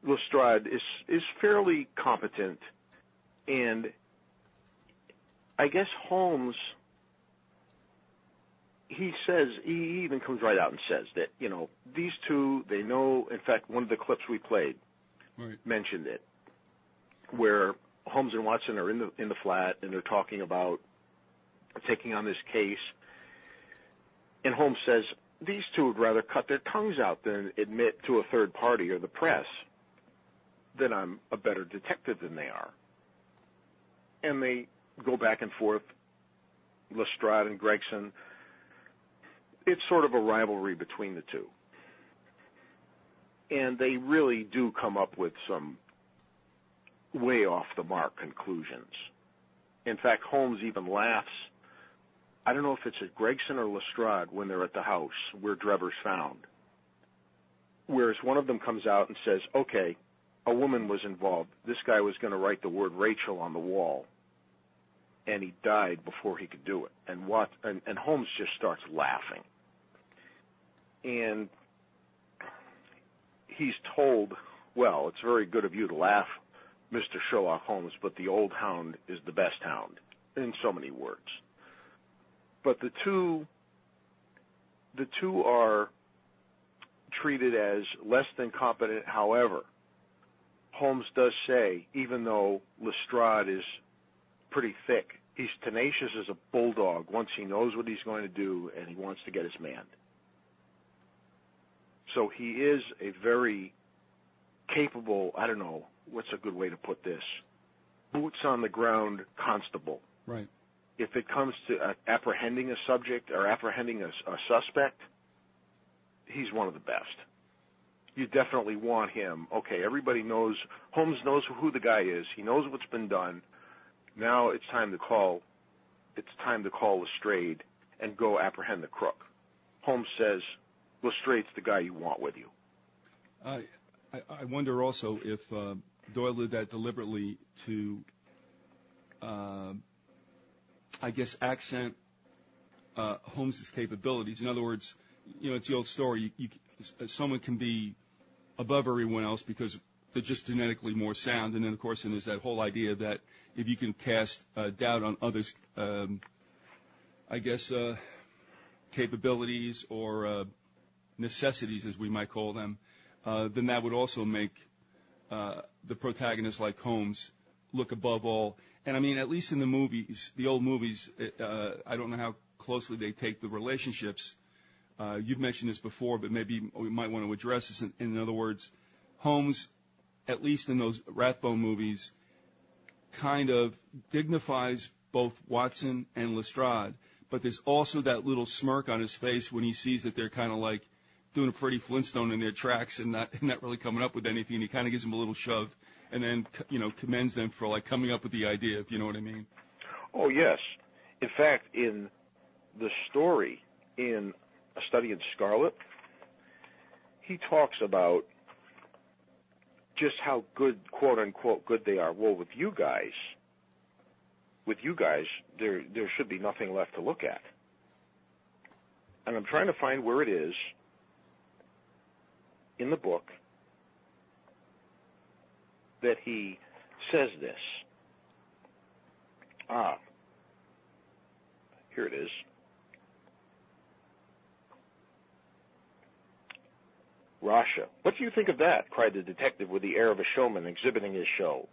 Lestrade is fairly competent, and I guess Holmes, he even comes right out and says that, these two, they know, in fact, one of the clips we played mentioned it, where Holmes and Watson are in the flat, and they're talking about taking on this case, and Holmes says, these two would rather cut their tongues out than admit to a third party or the press that I'm a better detective than they are. And they go back and forth, Lestrade and Gregson. It's sort of a rivalry between the two. And they really do come up with some way off the mark conclusions. In fact, Holmes even laughs. I don't know if it's at Gregson or Lestrade when they're at the house where Drever's found. Whereas one of them comes out and says, okay, a woman was involved. This guy was going to write the word Rachel on the wall, and he died before he could do it. And Holmes just starts laughing. And he's told, well, it's very good of you to laugh, Mr. Sherlock Holmes, but the old hound is the best hound, in so many words. But the two are treated as less than competent. However, Holmes does say, even though Lestrade is pretty thick, he's tenacious as a bulldog once he knows what he's going to do and he wants to get his man. So he is a very capable, I don't know, what's a good way to put this, boots on the ground constable. Right. If it comes to apprehending a subject or apprehending a suspect, he's one of the best. You definitely want him. Okay, everybody knows, Holmes knows who the guy is. He knows what's been done. Now it's time to call Lestrade and go apprehend the crook. Holmes says, Lestrade's the guy you want with you. I wonder also if Doyle did that deliberately to, accent Holmes's capabilities. In other words, it's the old story. Someone can be above everyone else because they're just genetically more sound. And then, of course, there's that whole idea that if you can cast doubt on others' capabilities or necessities, as we might call them, then that would also make the protagonist like Holmes look above all. And I mean, at least in the movies, the old movies, I don't know how closely they take the relationships. You've mentioned this before, but maybe we might want to address this. In other words, Holmes, at least in those Rathbone movies, kind of dignifies both Watson and Lestrade, but there's also that little smirk on his face when he sees that they're kind of like doing a Freddie Flintstone in their tracks and not really coming up with anything. He kind of gives them a little shove and then, commends them for like coming up with the idea, if you know what I mean. Oh, yes. In fact, in the story in A Study in Scarlet, he talks about just how good, quote unquote, good they are. Well, with you guys, there should be nothing left to look at. And I'm trying to find where it is in the book that he says this. Here it is. Rasha. What do you think of that? Cried the detective with the air of a showman exhibiting his show.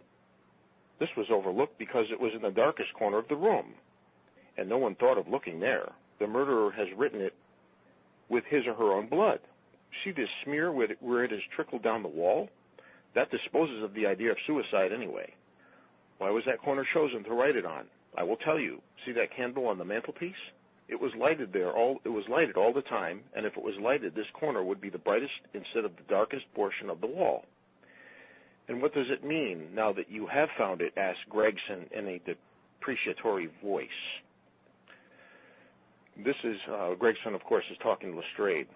This was overlooked because it was in the darkest corner of the room, and no one thought of looking there. The murderer has written it with his or her own blood. See this smear where it has trickled down the wall? That disposes of the idea of suicide anyway. Why was that corner chosen to write it on? I will tell you. See that candle on the mantelpiece? It was lighted there. It was lighted all the time, and if it was lighted, this corner would be the brightest instead of the darkest portion of the wall. And what does it mean now that you have found it? Asked Gregson in a depreciatory voice. This is Gregson, of course, is talking to Lestrade.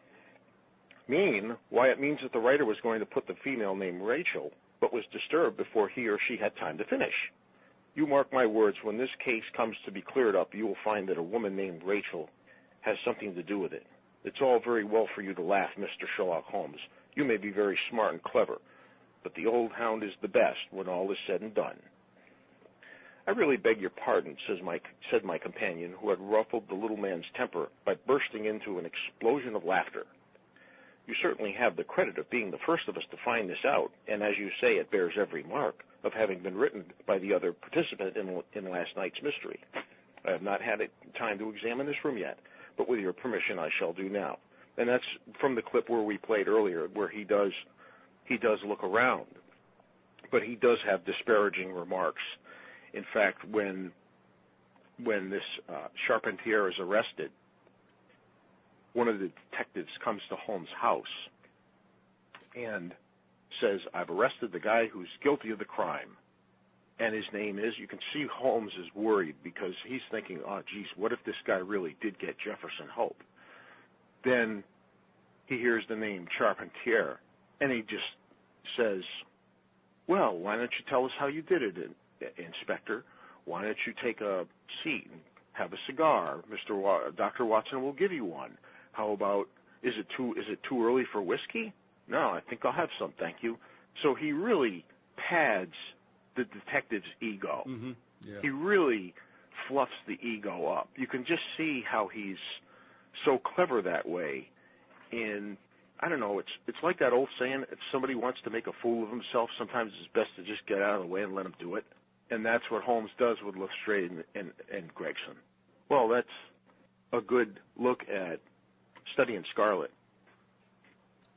Why, it means that the writer was going to put the female named Rachel, but was disturbed before he or she had time to finish. You mark my words, when this case comes to be cleared up, you will find that a woman named Rachel has something to do with it. It's all very well for you to laugh, Mr. Sherlock Holmes. You may be very smart and clever, but the old hound is the best when all is said and done. I really beg your pardon, said my companion, who had ruffled the little man's temper by bursting into an explosion of laughter. You certainly have the credit of being the first of us to find this out, and as you say, it bears every mark of having been written by the other participant in last night's mystery. I have not had time to examine this room yet, but with your permission, I shall do now. And that's from the clip where we played earlier, where he does look around, but he does have disparaging remarks. In fact, when this Charpentier is arrested, one of the detectives comes to Holmes' house and says, "I've arrested the guy who's guilty of the crime." And his name is, you can see Holmes is worried because he's thinking, oh, geez, what if this guy really did get Jefferson Hope? Then he hears the name Charpentier, and he just says, well, why don't you tell us how you did it, Inspector? Why don't you take a seat and have a cigar? Dr. Watson will give you one. How about, is it too early for whiskey? No, I think I'll have some, thank you. So he really pads the detective's ego. Mm-hmm. Yeah. He really fluffs the ego up. You can just see how he's so clever that way. And I don't know, it's like that old saying, if somebody wants to make a fool of himself, sometimes it's best to just get out of the way and let him do it. And that's what Holmes does with Lestrade and Gregson. Well, that's a good look at Study in Scarlet.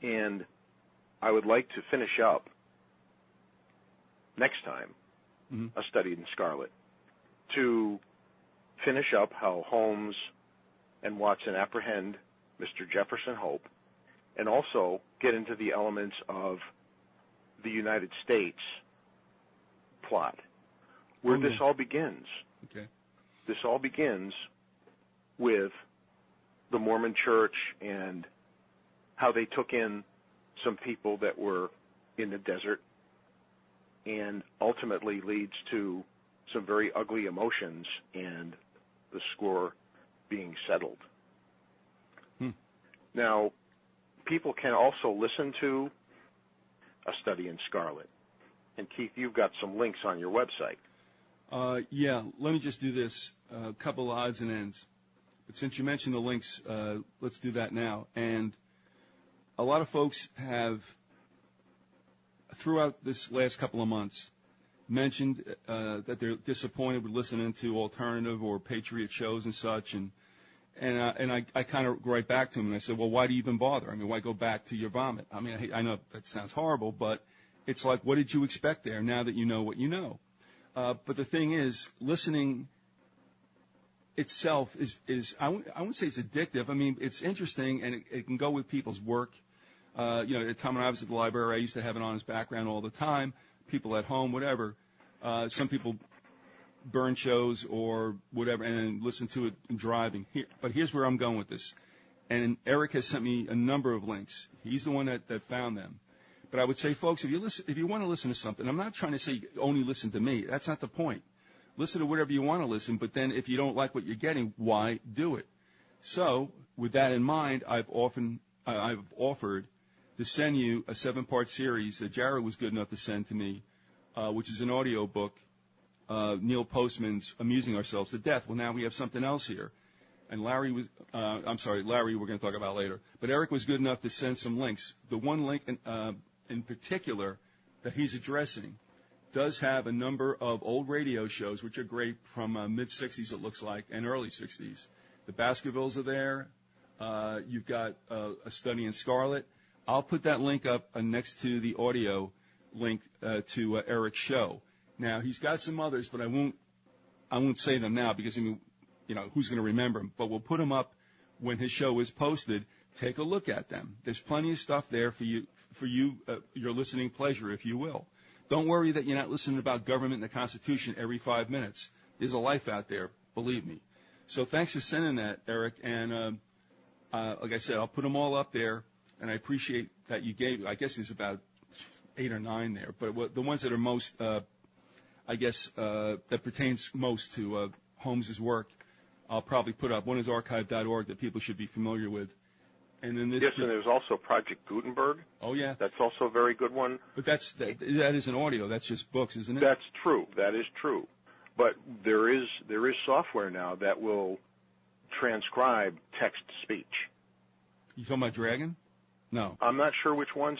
And I would like to finish up next time, A Study in Scarlet, to finish up how Holmes and Watson apprehend Mr. Jefferson Hope, and also get into the elements of the United States plot, where this all begins. Okay. This all begins with the Mormon Church and how they took in some people that were in the desert, and ultimately leads to some very ugly emotions and the score being settled. Now, people can also listen to A Study in Scarlet. And Keith, you've got some links on your website. Yeah, let me just do this, a couple of odds and ends. But since you mentioned the links, let's do that now. And a lot of folks have, throughout this last couple of months, mentioned that they're disappointed with listening to alternative or patriot shows and such, and I kind of write back to them and I said, well, why do you even bother? I mean, why go back to your vomit? I mean, I know that sounds horrible, but it's like, what did you expect there now that you know what you know? But the thing is, listening itself is I wouldn't say it's addictive. I mean, it's interesting, and it can go with people's work. At the time when I was at the library, I used to have it on as background all the time. People at home, whatever. Some people burn shows or whatever and listen to it driving. But here's where I'm going with this. And Eric has sent me a number of links. He's the one that found them. But I would say, folks, if you want to listen to something, I'm not trying to say only listen to me. That's not the point. Listen to whatever you want to listen, but then if you don't like what you're getting, why do it? So, with that in mind, I've offered to send you a 7-part series that Jared was good enough to send to me, which is an audio book, Neil Postman's Amusing Ourselves to Death. Well, now we have something else here. And Larry we're going to talk about later. But Eric was good enough to send some links. The one link in particular that he's addressing does have a number of old radio shows, which are great, from mid-'60s, it looks like, and early '60s. The Baskervilles are there. You've got A Study in Scarlet. I'll put that link up next to the audio link to Eric's show. Now, he's got some others, but I won't say them now because, who's going to remember them? But we'll put them up when his show is posted. Take a look at them. There's plenty of stuff there for you, your listening pleasure, if you will. Don't worry that you're not listening about government and the Constitution every 5 minutes. There's a life out there, believe me. So thanks for sending that, Eric. And like I said, I'll put them all up there, and I appreciate that you gave. I guess there's about 8 or 9 there, but the ones that are most, I I guess, that pertains most to Holmes's work, I'll probably put up. One is archive.org that people should be familiar with. And then this. Yes, and there's also Project Gutenberg. Oh, yeah. That's also a very good one. But that isn't audio. That's just books, isn't it? That's true. That is true. But there is software now that will transcribe text to speech. You talking about Dragon? No. I'm not sure which ones.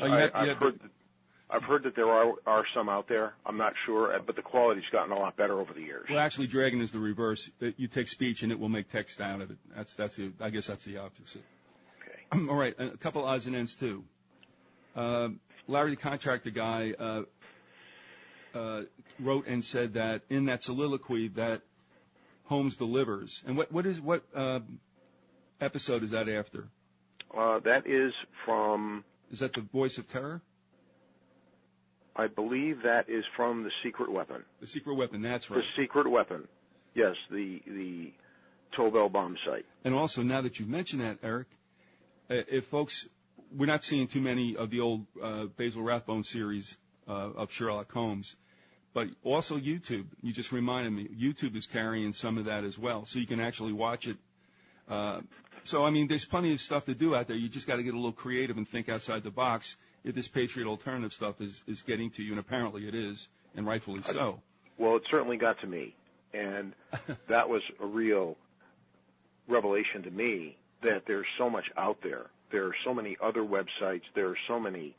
I've heard that there are some out there. I'm not sure, but the quality's gotten a lot better over the years. Well, actually, Dragon is the reverse. You take speech and it will make text out of it. I guess that's the opposite. Okay. All right, a couple odds and ends too. Larry, the contractor guy, wrote and said that in that soliloquy that Holmes delivers. And what episode is that after? That is from. Is that the Voice of Terror? I believe that is from The Secret Weapon. The Secret Weapon, that's right. The Secret Weapon. Yes, the Tobel bomb site. And also, now that you've mentioned that, Eric, if folks, we're not seeing too many of the old Basil Rathbone series of Sherlock Holmes, but also YouTube. You just reminded me. YouTube is carrying some of that as well, so you can actually watch it. So, I mean, there's plenty of stuff to do out there. You just got to get a little creative and think outside the box if this Patriot Alternative stuff is getting to you, and apparently it is, and rightfully so. Well, it certainly got to me, and that was a real revelation to me that there's so much out there. There are so many other websites. There are so many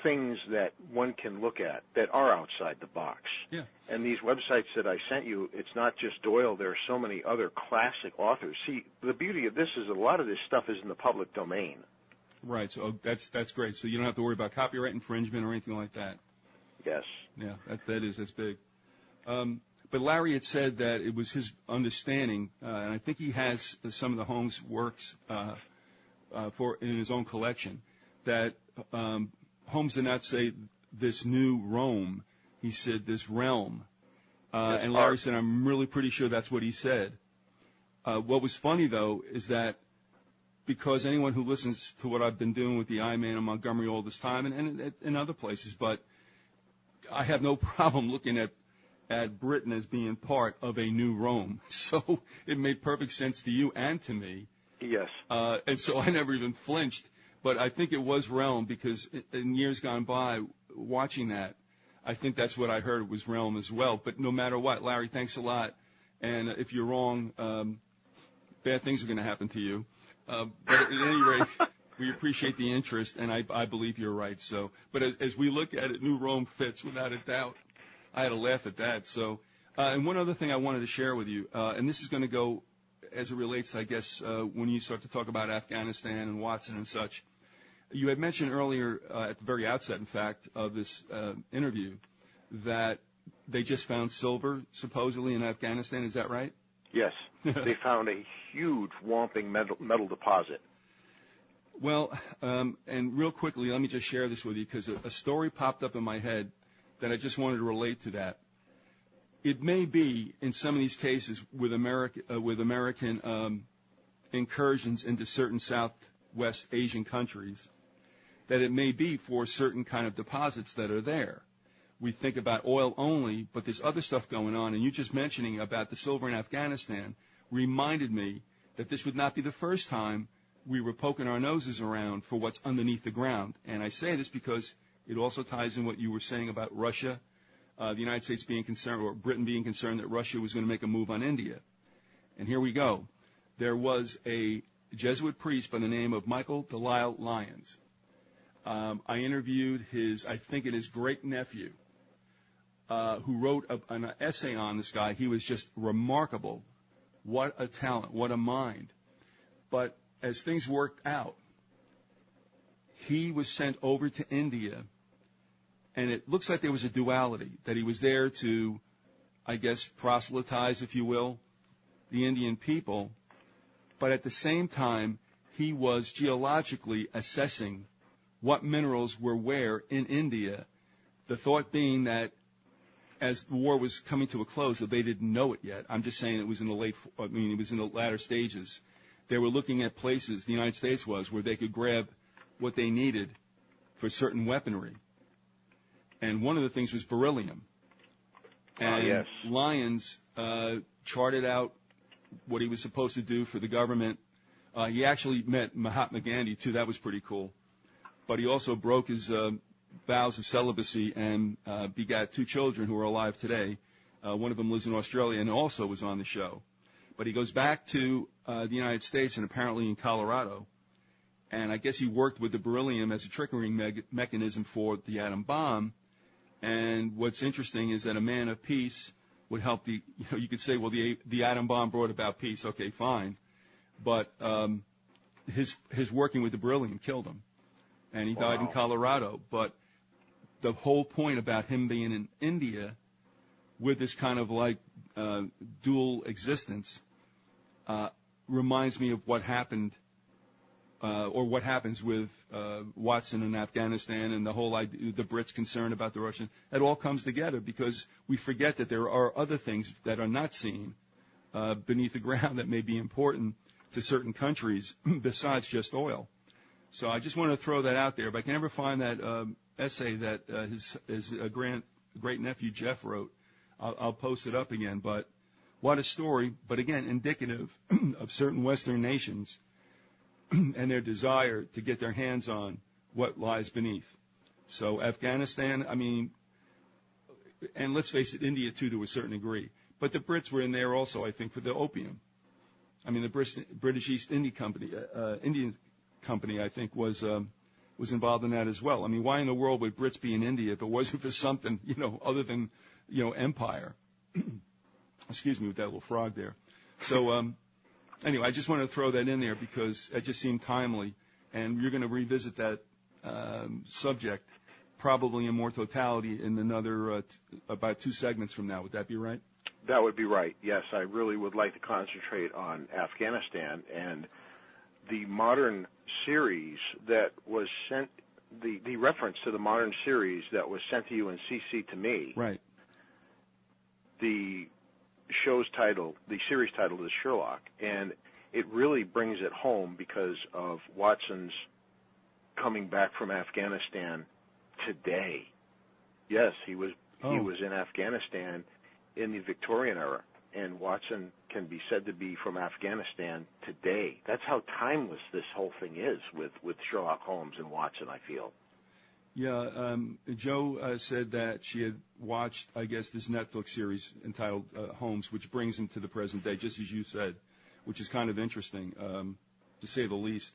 things that one can look at that are outside the box. Yeah. And these websites that I sent you, it's not just Doyle. There are so many other classic authors. See, the beauty of this is a lot of this stuff is in the public domain. Right. So that's great. So you don't have to worry about copyright infringement or anything like that. Yes. Yeah, that's big. But Larry had said that it was his understanding, and I think he has some of the Holmes works in his own collection, that Holmes did not say this new Rome. He said this realm. And Larry said, I'm really pretty sure that's what he said. What was funny, though, is that because anyone who listens to what I've been doing with the I-Man in Montgomery all this time and in other places, but I have no problem looking at Britain as being part of a new Rome. So it made perfect sense to you and to me. Yes. And so I never even flinched. But I think it was realm because in years gone by, watching that, I think that's what I heard was realm as well. But no matter what, Larry, thanks a lot. And if you're wrong, bad things are going to happen to you. But at any rate, we appreciate the interest, and I believe you're right. So, but as we look at it, New Rome fits without a doubt. I had to laugh at that. So, and one other thing I wanted to share with you, and this is going to go as it relates, I guess, when you start to talk about Afghanistan and Watson and such. You had mentioned earlier, at the very outset, in fact, of this interview, that they just found silver, supposedly, in Afghanistan. Is that right? Yes. They found a huge whomping metal deposit. Well, and real quickly, let me just share this with you, because a story popped up in my head that I just wanted to relate to that. It may be, in some of these cases, with American incursions into certain Southwest Asian countries, that it may be for certain kind of deposits that are there. We think about oil only, but there's other stuff going on. And you just mentioning about the silver in Afghanistan reminded me that this would not be the first time we were poking our noses around for what's underneath the ground. And I say this because it also ties in what you were saying about Russia, the United States being concerned, or Britain being concerned that Russia was going to make a move on India. And here we go. There was a Jesuit priest by the name of Michael Delisle Lyons. I interviewed I think it is great-nephew, who wrote an essay on this guy. He was just remarkable. What a talent, what a mind. But as things worked out, he was sent over to India, and it looks like there was a duality, that he was there to, I guess, proselytize, if you will, the Indian people, but at the same time, he was geologically assessing what minerals were where in India, the thought being that as the war was coming to a close, that they didn't know it yet. I'm just saying it was in the latter stages. They were looking at places, the United States was, where they could grab what they needed for certain weaponry. and one of the things was beryllium. And yes. Lyons charted out what he was supposed to do for the government. He actually met Mahatma Gandhi, too. That was pretty cool. But he also broke his vows of celibacy and begat 2 children who are alive today. One of them lives in Australia and also was on the show. But he goes back to the United States and apparently in Colorado. And I guess he worked with the beryllium as a triggering mechanism for the atom bomb. And what's interesting is that a man of peace would help you could say, well, the atom bomb brought about peace. Okay, fine. But his working with the beryllium killed him. And he died in Colorado. But the whole point about him being in India with this kind of like dual existence reminds me of what happened or what happens with Watson in Afghanistan and the whole idea, the Brits' concern about the Russians. It all comes together because we forget that there are other things that are not seen beneath the ground that may be important to certain countries besides just oil. So I just want to throw that out there. If I can ever find that essay that his great-nephew Jeff wrote, I'll post it up again. But what a story, but again, indicative of certain Western nations and their desire to get their hands on what lies beneath. So Afghanistan, I mean, and let's face it, India too to a certain degree. But the Brits were in there also, I think, for the opium. I mean, the British East India Company, Indian Company, I think, was involved in that as well. I mean, why in the world would Brits be in India if it wasn't for something, other than, empire? Excuse me with that little frog there. So, anyway, I just wanted to throw that in there because it just seemed timely, and you're going to revisit that subject probably in more totality in another about 2 segments from now. Would that be right? That would be right. Yes, I really would like to concentrate on Afghanistan and the modern series that was sent, the reference to the modern series that was sent to you and CC to me. Right. The show's title, the series title is Sherlock, and it really brings it home because of Watson's coming back from Afghanistan today. Yes, he was in Afghanistan in the Victorian era, and Watson can be said to be from Afghanistan today. That's how timeless this whole thing is with Sherlock Holmes and Watson, I feel. Yeah, Joe said that she had watched, I guess, this Netflix series entitled Holmes, which brings him to the present day, just as you said, which is kind of interesting, to say the least.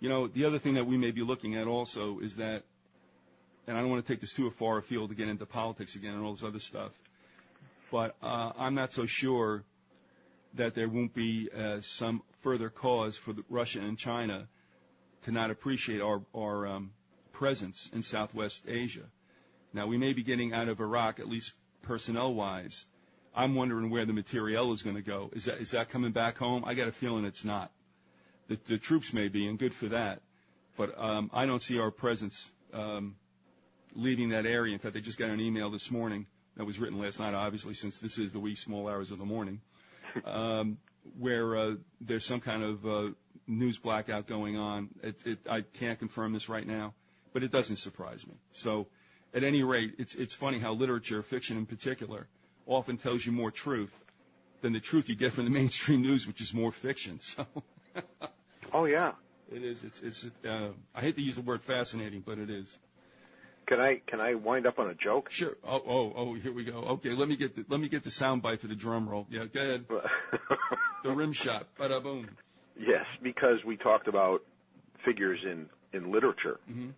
The other thing that we may be looking at also is that, and I don't want to take this too far afield to get into politics again and all this other stuff, but I'm not so sure that there won't be some further cause for Russia and China to not appreciate our presence in Southwest Asia. Now, we may be getting out of Iraq, at least personnel-wise. I'm wondering where the materiel is going to go. Is that coming back home? I got a feeling it's not. The troops may be, and good for that. But I don't see our presence leaving that area. In fact, I just got an email this morning that was written last night, obviously, since this is the wee small hours of the morning, where there's some kind of news blackout going on. I can't confirm this right now, but it doesn't surprise me. So, at any rate, it's funny how literature, fiction in particular, often tells you more truth than the truth you get from the mainstream news, which is more fiction. So. Oh yeah. It is. It's. I hate to use the word fascinating, but it is. Can I wind up on a joke? Sure. Oh, here we go. Okay, let me get the sound bite for the drum roll. Yeah, go ahead. The rim shot. Bada boom. Yes, because we talked about figures in literature. Mm-hmm.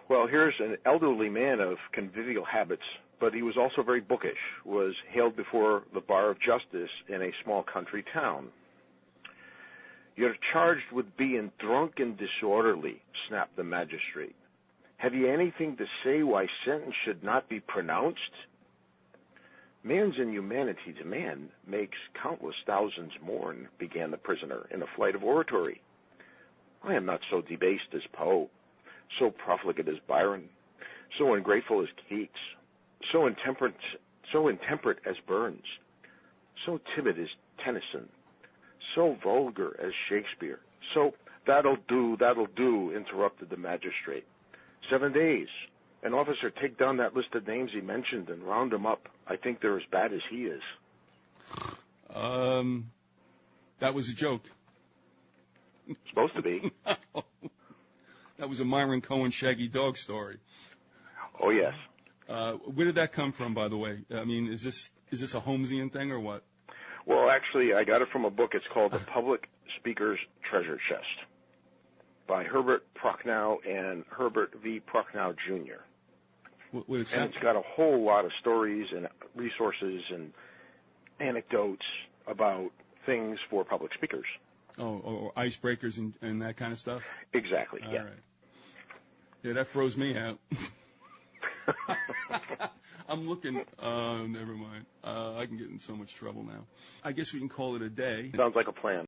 Well, here's an elderly man of convivial habits, but he was also very bookish, was hailed before the bar of justice in a small country town. "You're charged with being drunk and disorderly," snapped the magistrate. "Have you anything to say why sentence should not be pronounced?" "Man's inhumanity to man makes countless thousands mourn," began the prisoner in a flight of oratory. "I am not so debased as Poe, so profligate as Byron, so ungrateful as Keats, so intemperate as Burns, so timid as Tennyson, so vulgar as Shakespeare, so—" That'll do, interrupted the magistrate. 7 days, And, officer, take down that list of names he mentioned and round them up. I think they're as bad as he is. That was a joke. Supposed to be. That was a Myron Cohen Shaggy Dog story. Oh, yes. Where did that come from, by the way? I mean, is this a Holmesian thing or what? Well, actually, I got it from a book. It's called The Public Speaker's Treasure Chest by Herbert Prochnow and Herbert V. Prochnow, Jr. And it's got a whole lot of stories and resources and anecdotes about things for public speakers. Oh, or icebreakers and that kind of stuff? Exactly, yeah. All right. Yeah, that froze me out. I'm looking. Never mind. I can get in so much trouble now. I guess we can call it a day. Sounds like a plan.